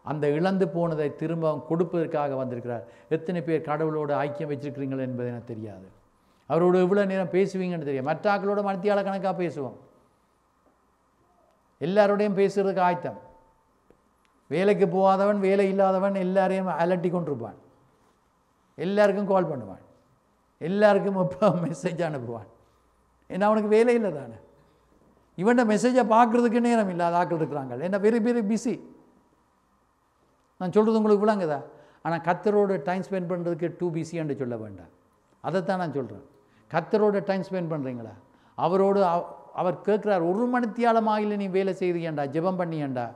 அந்த இழந்து போனதை திரும்ப கொடுப்பதற்காக வந்திருக்கிறார். எத்தனை பேர் கடவுளோடு ஐக்கியம் வச்சிருக்கிறீங்கள் என்பது எனக்கு தெரியாது. அவரோட எவ்வளோ நேரம் பேசுவீங்கன்னு தெரியும். மற்ற ஆக்களோட மணித்தியால கணக்காக பேசுவோம். எல்லாரோடையும் பேசுறதுக்கு ஆயத்தம். வேலைக்கு போகாதவன், வேலை இல்லாதவன் எல்லாரையும் அலட்டி கொண்டிருப்பான். எல்லாருக்கும் கால் பண்ணுவான், எல்லாருக்கும் மெசேஜ் அனுப்புவான். ஏன்னா அவனுக்கு வேலை இல்லை தானே. இவன்ட மெசேஜை பார்க்குறதுக்கு நேரம் இல்லாத ஆக்கள் இருக்கிறாங்க. என்ன வெரி வெரி பிஸி. நான் சொல்கிறது உங்களுக்கு விளங்குதா? ஆனால் கர்த்தரோட டைம் ஸ்பெண்ட் பண்ணுறதுக்கு டூ பிஸின்னு சொல்ல வேண்டாம். அதைத்தான் நான் சொல்கிறேன். கர்த்தரோட டைம் ஸ்பெண்ட் பண்ணுறீங்களா? அவரோடு அவர் கேட்குறார், ஒரு மணித்தியாலமாக நீ வேலை செய்தியண்டா, ஜெபம் பண்ணியண்டா,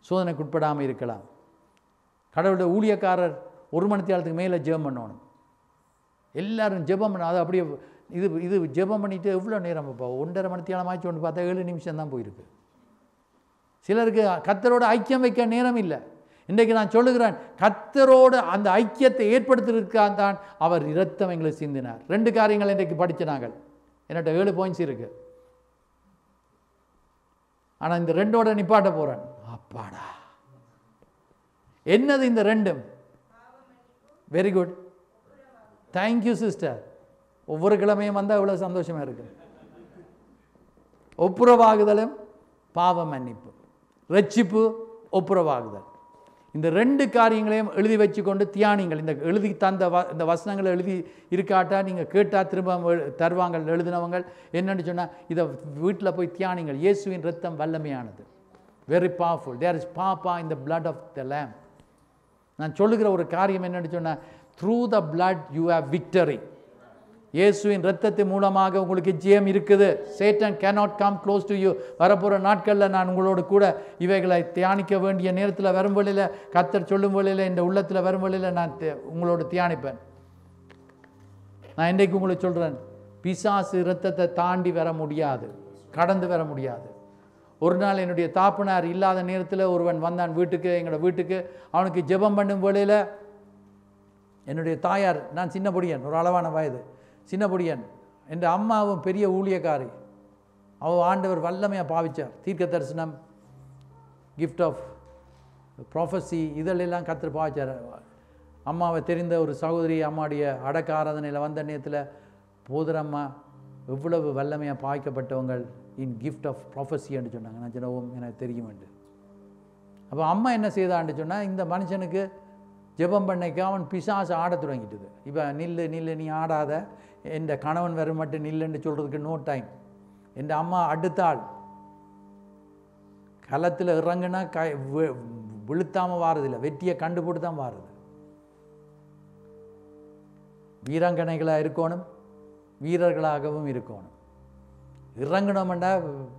சோதனைக்கு உட்படாமல் இருக்கலாம். கடவுளுடைய ஊழியக்காரர் ஒரு மணித்தியாலத்துக்கு மேலே ஜெபம் பண்ணணும். எல்லாரும் ஜெபம் பண்ண, அது அப்படியே இது ஜெபம் பண்ணிவிட்டு எவ்வளோ நேரம் இப்போ 1.5 மணித்தியாலம் ஆச்சு ஒன்று பார்த்தா 7 நிமிஷம் தான் போயிருக்கு. சிலருக்கு கர்த்தரோடு ஐக்கியம் வைக்க நேரம் இல்லை. இன்றைக்கு நான் சொல்லுகிறேன், கர்த்தரோடு அந்த ஐக்கியத்தை ஏற்படுத்துறதுக்காக தான் அவர் இரத்தம் எங்களுக்கு சிந்தினார். 2 காரியங்கள் இன்றைக்கு படித்த நாங்கள், என்னட்ட 7 பாயிண்ட்ஸ் இருக்கு. ஆனால் இந்த 2ஓட நிப்பாட்ட போகிறேன். அப்பாடா, என்னது இந்த 2? Very good, thank you sister. ஒவ்வொரு கிழமையும் வந்தால் இவ்வளோ சந்தோஷமாக இருக்கு. ஒப்புரவாகுதலும் பாவ மன்னிப்பு, ரட்சிப்பு, ஒப்புரவாகுதல். இந்த 2 காரியங்களையும் எழுதி வச்சு கொண்டு தியானிங்கள். இந்த எழுதி தந்த இந்த வசனங்களை எழுதி இருக்காட்டா நீங்கள் கேட்டால் திரும்ப தருவாங்க எழுதினவங்க. என்னன்னு சொன்னால் இதை வீட்டில் போய் தியானிங்கள். இயேசுவின் ரத்தம் வல்லமையானது, வெரி பவர்ஃபுல். தேர் இஸ் பாப்பா இன் த பிளட் ஆஃப் த லேம். நான் சொல்லுகிற ஒரு காரியம் என்னன்னு சொன்னால், through the blood you have victory. இயேசுவின் ரத்தத்தின் மூலமாக உங்களுக்கு ஜெயம் இருக்குது. Satan cannot come close to you. வரப்போகிற நாட்களில் நான் உங்களோடு கூட இவைகளை தியானிக்க வேண்டிய நேரத்தில் வரும் வழியில், கர்த்தர் சொல்லும் வழியில், இந்த உள்ளத்தில் வரும் வழியில் நான் உங்களோடு தியானிப்பேன். நான் இன்றைக்கு உங்களுக்கு சொல்கிறேன், பிசாசு இரத்தத்தை தாண்டி வர முடியாது, கடந்து வர முடியாது. ஒரு நாள் என்னுடைய தாப்பனார் இல்லாத நேரத்தில் ஒருவன் வந்தான் வீட்டுக்கு, எங்களோட வீட்டுக்கு. அவனுக்கு ஜெபம் பண்ணும் வேளையில் என்னுடைய தாயார், நான் சின்ன பொடியன், ஒரு அளவான வயது சின்ன பொடியன், என் அம்மாவும் பெரிய ஊழியக்காரி. அவள் ஆண்டவர் வல்லமையாக பாவிச்சார். தீர்க்க தரிசனம், கிஃப்ட் ஆஃப் ப்ராஃபஸி, இதெல்லாம் கர்த்தர் பாவிச்சார். அம்மாவை தெரிந்த ஒரு சகோதரி அம்மாவுடைய அடக்க ஆராதனையில் வந்த நேரத்தில், போதரம்மா எவ்வளவு வல்லமையாக பாய்க்கப்பட்டவங்க இன் கிஃப்ட் ஆஃப் ப்ராஃபஸி என்று சொன்னாங்க. நான் சொன்னவும் எனக்கு தெரியும் என்று. அப்போ அம்மா என்ன செய்தான்னு சொன்னால், இந்த மனுஷனுக்கு ஜெபம் பண்ணிக்க அவன் பிசாசு ஆட தொடங்கிட்டுது. இப்போ நில்லு நில்லு, நீ ஆடாத, என் கணவன் வர மட்டும் நில்லுன்னு சொல்கிறதுக்கு நோ டைம். என் அம்மா அடுத்தாள் களத்தில் இறங்குனா விழுத்தாமல் வாரதில்லை, வெற்றியை கண்டுபிட்டு தான் வாருது. வீராங்கனைகளாக இருக்கணும், வீரர்களாகவும் இருக்கணும். இறங்கணும்டா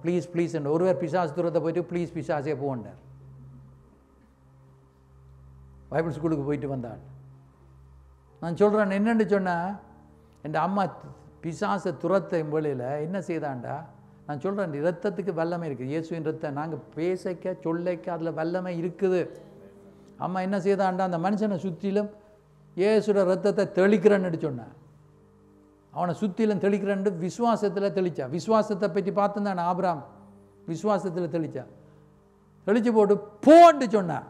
ப்ளீஸ் ப்ளீஸ் என்று ஒருவர் பிசாசு தூரத்தை போயிட்டு ப்ளீஸ் பிசாசே போண்டார். பைபிள் ஸ்கூலுக்கு போயிட்டு வந்தாள். நான் சொல்கிறேன் என்னென்னு சொன்னால், என் அம்மா பிசாசை துரத்த வேளையில் என்ன செய்தாண்டா, நான் சொல்கிறேன் இரத்தத்துக்கு வல்லமை இருக்குது. இயேசுவின் ரத்தம் நாங்கள் பேசக்க சொல்லைக்க அதில் வல்லமை இருக்குது. அம்மா என்ன செய்தாண்டா, அந்த மனுஷனை சுற்றிலும் இயேசுட ரத்தத்தை தெளிக்கிறேன்னு சொன்னேன். அவனை சுற்றிலும் தெளிக்கிறேன்னு விசுவாசத்தில் தெளித்தா. விசுவாசத்தை பற்றி பார்த்துதான் ஆபிரகாம் விசுவாசத்தில் தெளித்தா. தெளித்து போட்டு போன்னு சொன்னான்.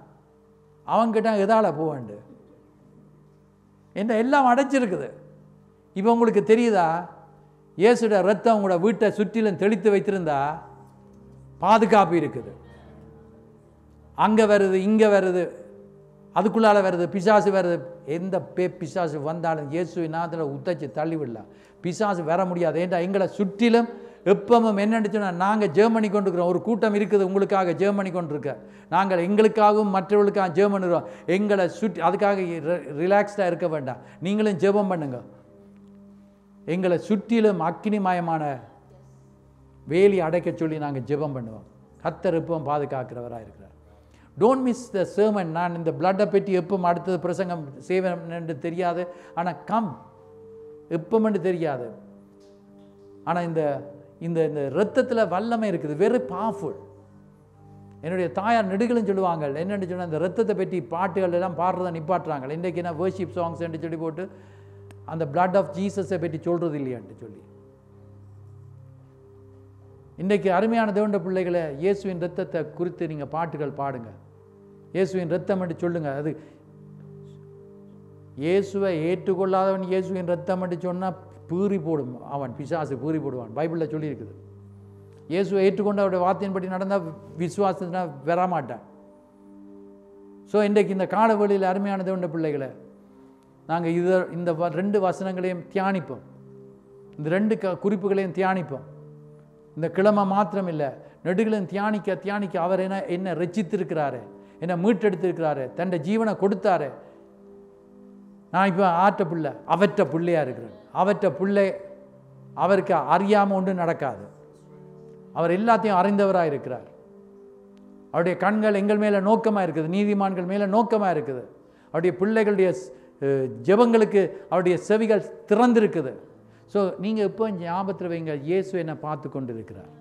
அவன்கிட்ட எதால போவாண்டு என்ன எல்லாம் அடைச்சிருக்குது. இப்போ உங்களுக்கு தெரியுதா, இயேசுட ரத்தம் உங்களோட வீட்டை சுற்றிலும் தெளித்து வைத்திருந்தா பாதுகாப்பு இருக்குது. அங்கே வருது, இங்கே வருது, அதுக்குள்ளால வருது, பிசாசு வருது. எந்த பிசாசு வந்தாலும் இயேசுவின் நாமத்தில் உத்தச்சு தள்ளிவிடலாம். பிசாசு வர முடியாது. ஏன்டா எங்களை சுற்றிலும் எப்பவும் என்னென்னு சொன்னால், நாங்கள் ஜெர்மனி கொண்டிருக்கிறோம். ஒரு கூட்டம் இருக்குது உங்களுக்காக ஜெர்மனி கொண்டிருக்க. நாங்கள் எங்களுக்காகவும் மற்றவர்களுக்காக ஜெபம் பண்ணுறோம். எங்களை சுற்றி அதுக்காக ரிலாக்ஸ்டாக இருக்க வேண்டாம். நீங்களும் ஜெபம் பண்ணுங்க. எங்களை சுற்றிலும் அக்கினிமயமான வேலி அடைக்க சொல்லி நாங்கள் ஜெபம் பண்ணுவோம். கர்த்தர் எப்பவும் பாதுகாக்கிறவராக இருக்கிறார். Don't miss the sermon. நான் இந்த பிளட்டை பற்றி எப்பவும் அடுத்தது பிரசங்கம் செய்வேன் என்று தெரியாது. ஆனால் எப்பமென்று தெரியாது. ஆனால் இந்த இந்த இந்த ரத்தத்தில் வல்லமை இருக்குது, வெரி பவர்ஃபுல். என்னுடைய தாயார் நெடுகளும் சொல்லுவாங்க, என்னென்னு சொன்னால் இந்த ரத்தத்தை பற்றி பாட்டுகள் எல்லாம் பாடுறதை நிப்பாட்டுறாங்க. இன்றைக்கு என்ன வர்ஷிப் சாங்ஸ் என்று சொல்லி போட்டு அந்த பிளட் ஆஃப் ஜீசஸை பற்றி சொல்கிறது இல்லையான்ட்டு சொல்லி. இன்றைக்கு அருமையான தேவனுடைய பிள்ளைகளை, இயேசுவின் ரத்தத்தை குறித்து நீங்கள் பாட்டுகள் பாடுங்க. இயேசுவின் ரத்தம் என்று சொல்லுங்க. அது இயேசுவை ஏற்றுக்கொள்ளாதவன் இயேசுவின் ரத்தம் என்று சொன்னால் பீறி போடும், அவன் பிசாசு பீறி போடுவான். பைபிளில் சொல்லியிருக்குது. இயேசுவை ஏற்றுக்கொண்டு அவருடைய வார்த்தையின்படி நடந்தால் விசுவாசத்தினா வரமாட்டான். ஸோ இன்றைக்கு இந்த காலவெளியில் அருமையான தேவனுடைய பிள்ளைகளை, நாங்கள் இந்த 2 வசனங்களையும் தியானிப்போம். இந்த 2 குறிப்புகளையும் தியானிப்போம். இந்த கிழமை மாத்திரம் இல்லை, நெடுகளையும் தியானிக்க தியானிக்க அவர் என்ன ரட்சித்திருக்கிறாரு, என்ன மீட்டெடுத்திருக்கிறாரு, தன் ஜீவனை கொடுத்தாரு. நான் இப்போ ஆற்ற பிள்ளை, அவற்ற பிள்ளையாக இருக்கிறேன். அவற்ற பிள்ளை அவருக்கு அறியாமல் ஒன்றும் நடக்காது. அவர் எல்லாத்தையும் அறிந்தவராக இருக்கிறார். அவருடைய கண்கள் எங்கள் மேலே நோக்கமாக இருக்குது, நீதிமான்கள் மேலே நோக்கமாக இருக்குது. அவருடைய பிள்ளைகளுடைய ஜெபங்களுக்கு அவருடைய செவிகள் திறந்திருக்குது. ஸோ நீங்கள் இப்போ ஞாபகத்தில் வைங்க, இயேசு என்னை பார்த்து கொண்டு இருக்கிறார்.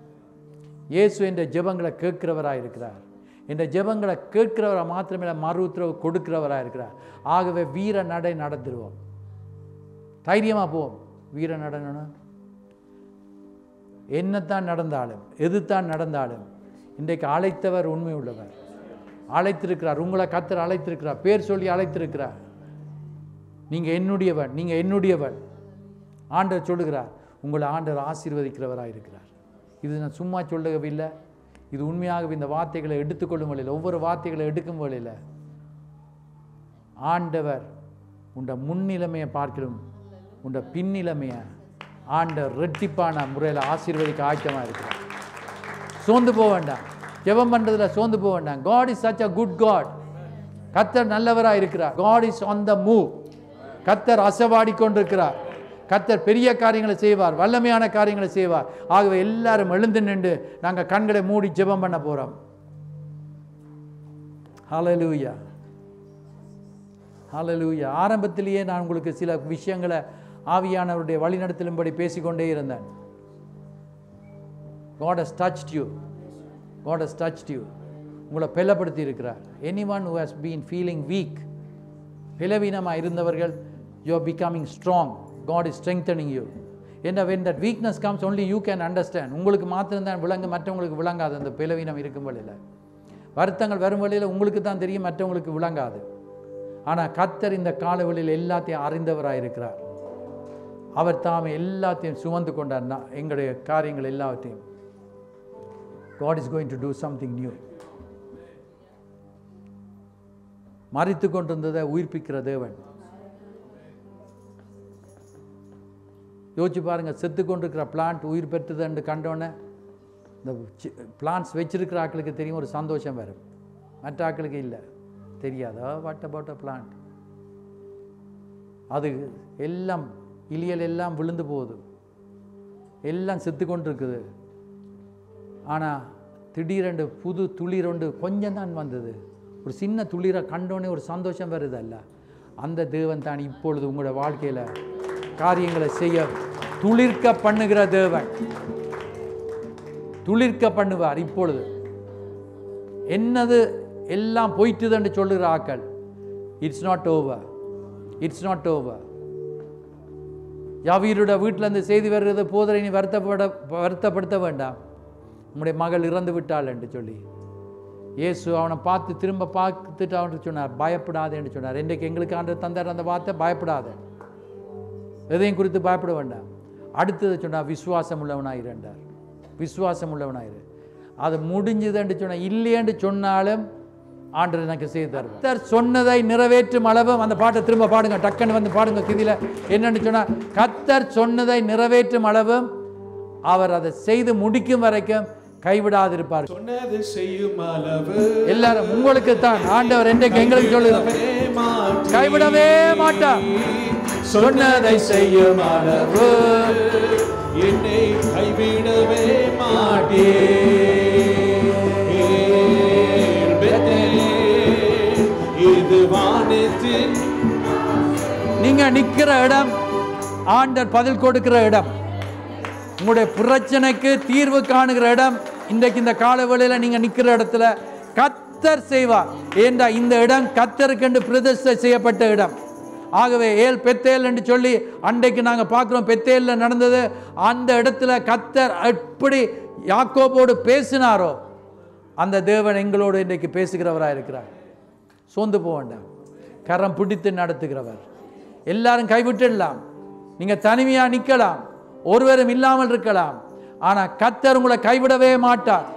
இயேசு என்ற ஜெபங்களை கேட்கிறவராக இருக்கிறார். என்ற ஜெபங்களை கேட்கிறவராக மாத்திரமே மறு உத்தரவு கொடுக்கிறவராக இருக்கிறார். ஆகவே வீர நடை நடந்துருவோம், தைரியமாக போவோம். வீர நடனம் என்னத்தான் நடந்தாலும் எதுதான் நடந்தாலும் இன்றைக்கு அழைத்தவர் உண்மை உள்ளவர், அழைத்திருக்கிறார். உங்களை கர்த்தர் அழைத்திருக்கிறார், பேர் சொல்லி அழைத்திருக்கிறார். நீங்கள் என்னுடையவன், நீங்கள் என்னுடையவன். ஆண்டவர் சொல்லுகிறார், உங்களை ஆண்டவர் ஆசீர்வதிக்கிறவராக இருக்கிறார். இது நான் சும்மா சொல்லவில்லை, இது உண்மையாகவே இந்த வார்த்தைகளை எடுத்துக்கொள்ளும் வழியில், ஒவ்வொரு வார்த்தைகளை எடுக்கும் வழியில் ஆண்டவர் உண்ட முன்னிலைமையை பார்க்கிறோம், உண்ட பின்னிலைமையை ஆண்டவர் ரெட்டிப்பான முறையில் ஆசீர்வதிக்க ஆயத்தமாக இருக்கிறார். சோர்ந்து போக வேண்டாம், ஜெபம் பண்ணுறதுல சோர்ந்து போக வேண்டாம். God is such a good God. கர்த்தர் நல்லவராக இருக்கிறார். God is on the move. கர்த்தர் அசைவாடி கொண்டிருக்கிறார். கர்த்தர் பெரிய காரியங்களை செய்வார், வல்லமையான காரியங்களை செய்வார். ஆகவே எல்லாரும் எழுந்து நின்று நாங்கள் கண்களை மூடி ஜெபம் பண்ண போகிறோம். ஹல்லேலூயா, ஹல்லேலூயா. ஆரம்பத்திலேயே நான் உங்களுக்கு சில விஷயங்களை ஆவியானவருடைய வழிநடத்தலும்படி பேசிக்கொண்டே இருந்தேன். God has touched you. God has touched you. உங்களை பலப்படுத்தி இருக்கிறார். Anyone who has been feeling weak, பலவீனமாக இருந்தவர்கள், you are becoming strong. God is strengthening you. And when that weakness comes, only you can understand. உங்களுக்கு மாத்திரம்தான் விளங்கு, மற்றவங்களுக்கு விளங்காது. அந்த பலவீனம் இருக்கும் வழியில், வருத்தங்கள் வரும் வழியில் உங்களுக்கு தான் தெரியும், மற்றவங்களுக்கு விளங்காது. ஆனால் கர்த்தர் இந்த காலவெளியில் எல்லாத்தையும் அறிந்தவராக இருக்கிறார். அவர் தாமே எல்லாத்தையும் சுமந்து கொண்டார், எங்களுடைய காரியங்கள் எல்லாத்தையும். God is going to do something new. மரித்து கொண்டிருந்ததை உயிர்ப்பிக்கிற தேவன். யோசிச்சு பாருங்க, செத்து கொண்டிருக்கிற பிளான்ட் உயிர் பெற்றுதுன்னு கண்டோன்னே இந்த பிளான்ட்ஸ் வச்சிருக்கிற ஆக்களுக்கு தெரியும், ஒரு சந்தோஷம் வரும். மற்ற ஆக்களுக்கு இல்லை, தெரியாதா? What about a plant? அது எல்லாம் இலியல் எல்லாம் விழுந்து போகுது, எல்லாம் செத்து கொண்டு இருக்குது. ஆனால் திடீரென்று புது துளிர் ஒன்று கொஞ்சம் தான் வந்தது. ஒரு சின்ன துளிரை கண்டோன்னே ஒரு சந்தோஷம் வருது அல்ல? அந்த தேவன் தான் இப்பொழுது உங்களோட வாழ்க்கையில் காரியங்களை செய்ய துளிர்க்க பண்ணுகிற தேவன். துளிர்க்க பண்ணுவார். இப்பொழுது என்னது எல்லாம் போயிட்டுதுன்னு சொல்லுகிற ஆக்கள், it's not over, it's not over. யாவீரோட வீட்டிலேருந்து செய்தி வருகிறது, போதரை நீ வருத்தப்படுத்த வேண்டாம், உங்களுடைய மகள் இறந்து விட்டாள் என்று சொல்லி இயேசு அவனை பார்த்து திரும்ப பார்த்துட்டு அவனுக்கு சொன்னார், பயப்படாதே என்று சொன்னார். இன்றைக்கு எங்களுக்கு ஆண்டு தந்தார் அந்த வார்த்தை, பயப்படாத, எதையும் குறித்து பயப்பட வேண்டாம். அடுத்தது சொன்னார், விசுவாசம் உள்ளவனாயிரு என்றார். விசுவாசம் உள்ளவனாயிரு. அது முடிஞ்சது என்று சொன்ன, இல்லையென்று சொன்னாலும் ஆண்டவர் எனக்கு செய்து தருவார். கர்த்தர் சொன்னதை நிறைவேற்றும் அளவும், அந்த பாட்டை திரும்ப பாடுங்க, டக்குன்னு வந்து பாடுங்க. கிதில என்னன்னு சொன்னால், கர்த்தர் சொன்னதை நிறைவேற்றும் அளவும் அவர் அதை செய்து முடிக்கும் வரைக்கும் கைவிடாதிருப்பார். சொன்னது செய்யும் அளவு எல்லாரும் உங்களுக்கு தான் ஆண்டவர் என்றைக்கு எங்களுக்கு சொல்லுகிறார், கைவிடவே மாட்டார். சொன்னதை செய்யும் அளவு என்னை கைவிடவே மாட்டே. இது வானத்தின், நீங்க நிக்கிற இடம் ஆண்டவர் பதில் கொடுக்கிற இடம், உங்களுடைய பிரச்சனைக்கு தீர்வு காணுகிற இடம். இன்றைக்கு இந்த காலவேளையில் நீங்க நிக்கிற இடத்துல கர்த்தர் செய்வார். ஏண்டா இந்த இடம் கர்த்தருக்கென்று பிரதிஷ்டை செய்யப்பட்ட இடம். ஆகவே ஏல் பெத்தேல் என்று சொல்லி அன்றைக்கு நாங்கள் பார்க்குறோம், பெத்தேலில் நடந்தது. அந்த இடத்துல கர்த்தர் எப்படி யாக்கோபோடு பேசினாரோ, அந்த தேவன் எங்களோடு இன்றைக்கு பேசுகிறவராக இருக்கிறார். சோர்ந்து போக வேண்டாம், கரம் பிடித்து நடத்துகிறவர். எல்லாரும் கைவிட்டுடலாம், நீங்கள் தனிமையாக நிற்கலாம், ஒருவரும் இல்லாமல் இருக்கலாம், ஆனால் கர்த்தர் உங்களை கைவிடவே மாட்டார்.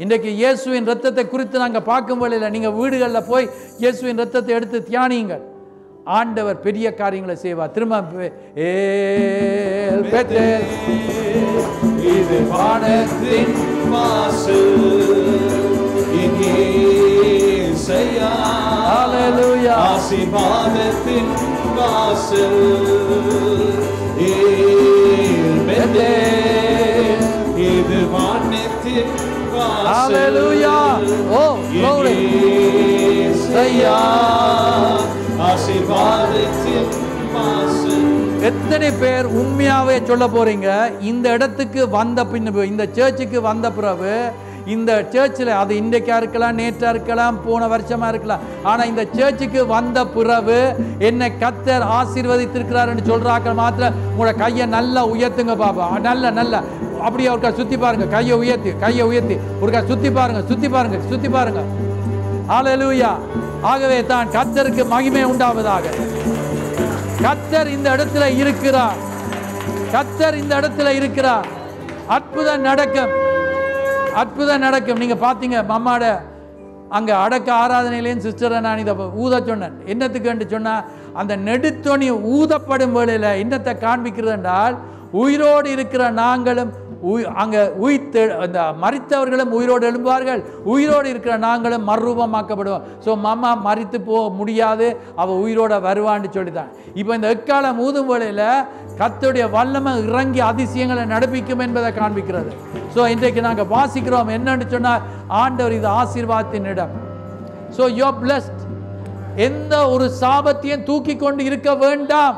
இன்றைக்கு இயேசுவின் ரத்தத்தை குறித்து நாங்கள் பார்க்கும் வழியில் நீங்கள் வீடுகளில் போய் இயேசுவின் ரத்தத்தை எடுத்து தியானியுங்கள். ஆண்டவர் பெரிய காரியங்களை செய்வார். திரும்ப இது வானத்தின் வாசல், இங்கே செய்யா ஆசீர்வாதத்தின் வாசல். இது வானத்தின் வாசல், செய்யா ஆசீர்வாதத்தின் வாசல். எத்தனை பேர் உண்மையாவே சொல்ல போறீங்க இந்த இடத்துக்கு வந்த பின்பு, இந்த சர்ச்சுக்கு வந்த பிறகு, இந்த சர்ச்சில் அது இன்றைக்கா இருக்கலாம், நேற்றா இருக்கலாம், போன வருஷமா இருக்கலாம், ஆனா இந்த சர்ச்சுக்கு வந்த பிறகு என்னை கர்த்தர் ஆசீர்வதித்திருக்கிறார் சொல்றாக்கள் மாத்திரம் உங்களோட கையை நல்லா உயர்த்துங்க பாப்பா. நல்ல அப்படியே ஒருக்கா சுத்தி பாருங்க, கையை உயர்த்தி ஒருக்கா சுத்தி பாருங்க. ஹல்லேலூயா. ஆகவே தான் கர்த்தருக்கு மகிமை உண்டாவதாக. கர்த்தர் இந்த இடத்துல இருக்கிறார். அற்புதம் நடக்கும். நீங்க பாத்தீங்க மம்மாட அங்க அடக்க ஆராதனையிலேயும் சிஸ்டரை நான் இதை ஊத சொன்னேன். என்னத்துக்கு சொன்னா, அந்த நெடுத்தொனி ஊதப்படும் வேளையில என்னத்தை காண்பிக்கிறது என்றால், உயிரோடு இருக்கிற நாங்களும் அங்க அந்த மரித்தவர்களும் உயிரோடு எழும்புவார்கள், உயிரோடு இருக்கிற நாங்களும் மறுரூபமாக்கப்படுவோம். ஸோ மம்மா மரித்து போக முடியாது, அவள் உயிரோட வருவான்னு சொல்லித்தான். இப்போ இந்த எக்காலம் ஊதும் வேளையில கர்த்தருடைய வல்லமை இறங்கி அதிசயங்களை நடப்பிக்கும் என்பதை காண்பிக்கிறது. ஸோ இன்றைக்கு நாங்கள் வாசிக்கிறோம் என்னன்னு சொன்னால், ஆண்டவர் இது ஆசீர்வாதத்தின் இடம். So you are blessed. எந்த ஒரு சாபத்தையும் தூக்கி கொண்டு இருக்க வேண்டாம்.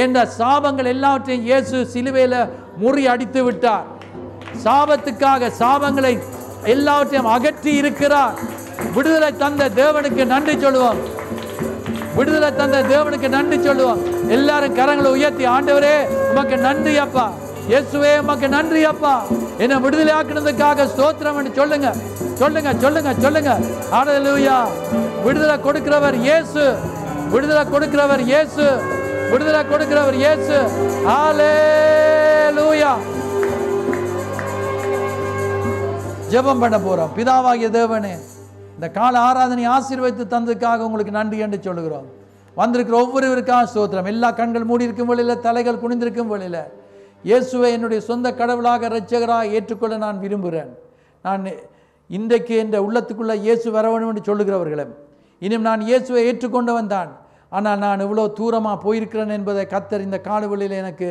என்ற சாபங்கள் எல்லாவற்றையும் இயேசு சிலுவையில் முறியடித்து விட்டார். சாபத்துக்காக சாபங்களை எல்லாவற்றையும் அகற்றி இருக்கிறார். விடுதலை தந்த தேவனுக்கு நன்றி சொல்லுவோம். எல்லாரும் கரங்களை உயர்த்தி, ஆண்டவரே உமக்கு நன்றி அப்பா, இயேசுவே உமக்கு நன்றி அப்பா, என்னை விடுதலை ஆக்குனதுக்காக ஸ்தோத்திரம் என்று சொல்லுங்க. ஹல்லேலூயா. விடுதலை கொடுக்கிறவர் இயேசு. ஹல்லேலூயா. ஜெபம் பண்ண போறோம். பிதாவாகிய தேவனே, இந்த கால ஆராதனை ஆசீர்வதித்து தந்ததுக்காக உங்களுக்கு நன்றி என்று சொல்லுகிறோம். வந்திருக்கிற ஒவ்வொருவருக்காக ஸ்தோத்திரம். எல்லா கண்கள் மூடி இருக்கும் வழியில, தலைகள் குனிந்திருக்கும் வழியில, இயேசுவை என்னுடைய சொந்த கடவுளாக இரட்சகராக ஏற்றுக்கொள்ள நான் விரும்புகிறேன். நான் இன்றைக்கு என்ற உள்ளத்துக்குள்ள இயேசு வர வேண்டும் என்று சொல்லுகிறவர்களும், இனியும் நான் இயேசுவை ஏற்றுக்கொண்டவன் தான், ஆனால் நான் இவ்வளோ தூரமாக போயிருக்கிறேன் என்பதை கர்த்தர் இந்த காலவெளியில் எனக்கு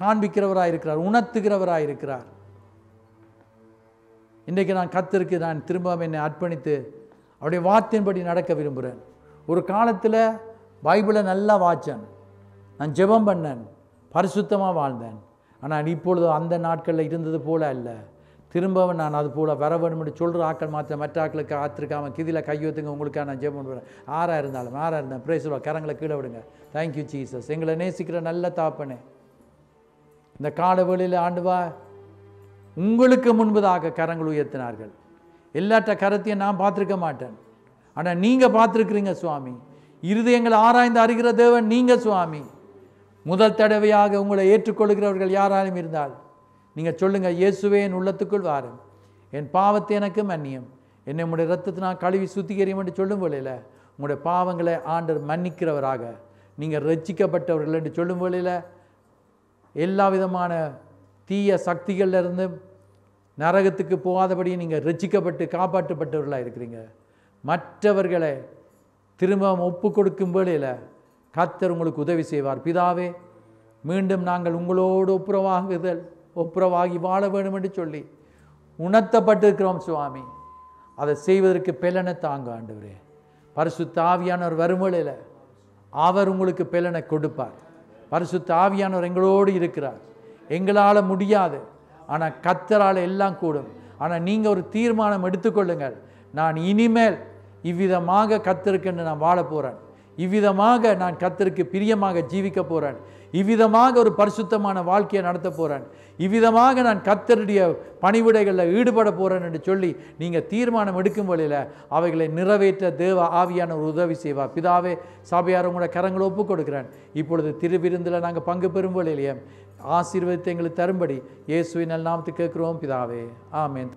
காண்பிக்கிறவராயிருக்கிறார், உணர்த்துகிறவராயிருக்கிறார். இன்றைக்கு நான் கர்த்தருக்கு நான் திரும்ப என்னை அர்ப்பணித்து அவருடைய வார்த்தையின்படி நடக்க விரும்புகிறேன். ஒரு காலத்தில் பைபிளை நல்லா வாச்சேன், நான் ஜெபம் பண்ணேன், பரிசுத்தமாக வாழ்ந்தேன். ஆனால் இப்பொழுது அந்த நாட்களில் இருந்தது போல அல்ல. திரும்பவும் நான் அது போல் வர வேண்டும் என்று சொல்கிற ஆக்கள் மாத்திரம் மற்ற ஆக்களுக்கு ஆத்திருக்காமல் கிதியில் கையொத்துங்க, உங்களுக்காக நான் ஜெபம் பண்ணுவேன். ஆறாக இருந்தாலும் பிரேஸ் கரங்களை கீழே விடுங்க. Thank you Jesus. எங்களை நேசிக்கிற நல்ல தாப்பனே, இந்த காலவெளியில் ஆண்டுவா உங்களுக்கு முன்பதாக கரங்கள் உயர்த்தினார்கள். எல்லாட்ட கரத்தையும் நான் பார்த்துருக்க மாட்டேன், ஆனால் நீங்கள் பார்த்துருக்குறீங்க சுவாமி. இருதயங்களை ஆராய்ந்து அறிகிற தேவன் நீங்கள் சுவாமி. முதல் தடவையாக உங்களை ஏற்றுக்கொள்கிறவர்கள் யாராலும் இருந்தால் நீங்கள் சொல்லுங்கள், இயேசுவே என் உள்ளத்துக்குள் வாரும், என் பாவத்தை எனக்கு மன்னியும், என்னை உங்களுடைய ரத்தத்தை நான் கழுவி சுத்திகரியும் என்று சொல்லும் வேளையில் உங்களுடைய பாவங்களை ஆண்டவர் மன்னிக்கிறவராக, நீங்கள் ரட்சிக்கப்பட்டவர்கள் என்று சொல்லும் வேளையில் எல்லா விதமான தீய சக்திகளிலிருந்து நரகத்துக்கு போகாதபடி நீங்கள் ரட்சிக்கப்பட்டு காப்பாற்றப்பட்டவர்களாக இருக்கிறீங்க. மற்றவர்களை திரும்பவும் ஒப்பு கொடுக்கும் வேளையில் கர்த்தர் உங்களுக்கு உதவி செய்வார். பிதாவே, மீண்டும் நாங்கள் உங்களோடு ஒப்புரவாகி வாழ வேண்டும் என்று சொல்லி உணர்த்தப்பட்டிருக்கிறோம் சுவாமி. அதை செய்வதற்கு பெலனை தாங்க ஆண்டவரே. பரிசுத்த ஆவியானவர் வரும் வேளையில் அவர் உங்களுக்கு பெலனை கொடுப்பார். பரிசுத்த ஆவியானவர் எங்களோடு இருக்கிறார். எங்களால் முடியாது, ஆனால் கர்த்தரால் எல்லாம் கூடும். ஆனால் நீங்கள் ஒரு தீர்மானம் எடுத்துக்கொள்ளுங்கள், நான் இனிமேல் இவ்விதமாக கர்த்தருக்கு நான் வாழ போகிறேன், இவ்விதமாக நான் கர்த்தருக்கு பிரியமாக ஜீவிக்க போகிறேன், இவ்விதமாக ஒரு பரிசுத்தமான வாழ்க்கையை நடத்த போகிறேன், இவ்விதமாக நான் கர்த்தருடைய பணிவிடைகளில் ஈடுபட போகிறேன் என்று சொல்லி நீங்கள் தீர்மானம் எடுக்கும் வழியில் அவைகளை நிறைவேற்ற தேவ ஆவியான ஒரு உதவி செய்வார். பிதாவே, சபையார் உங்களோட கரங்களை ஒப்புக் கொடுக்கிறேன். இப்பொழுது திருவிருந்தில் நாங்கள் பங்கு பெறும் வழியிலேயே ஆசீர்வாதத்தை எங்களுக்கு தரும்படி இயேசுவின் நாமத்துக்கு கேட்கிறோம் பிதாவே, ஆமென்.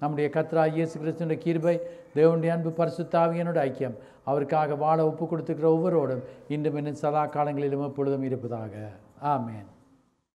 நம்முடைய கர்த்தராகிய இயேசு கிறிஸ்துவின் கிருபை, தேவனுடைய அன்பு, பரிசுத்த ஆவியானோட ஐக்கியம் அவருக்காக வாழ ஒப்பு கொடுத்துக்கிற ஒவ்வொருவரோடும் இன்றும் இன்னும் சதா காலங்களிலும் எப்பொழுதும் இருப்பதாக. ஆமென்.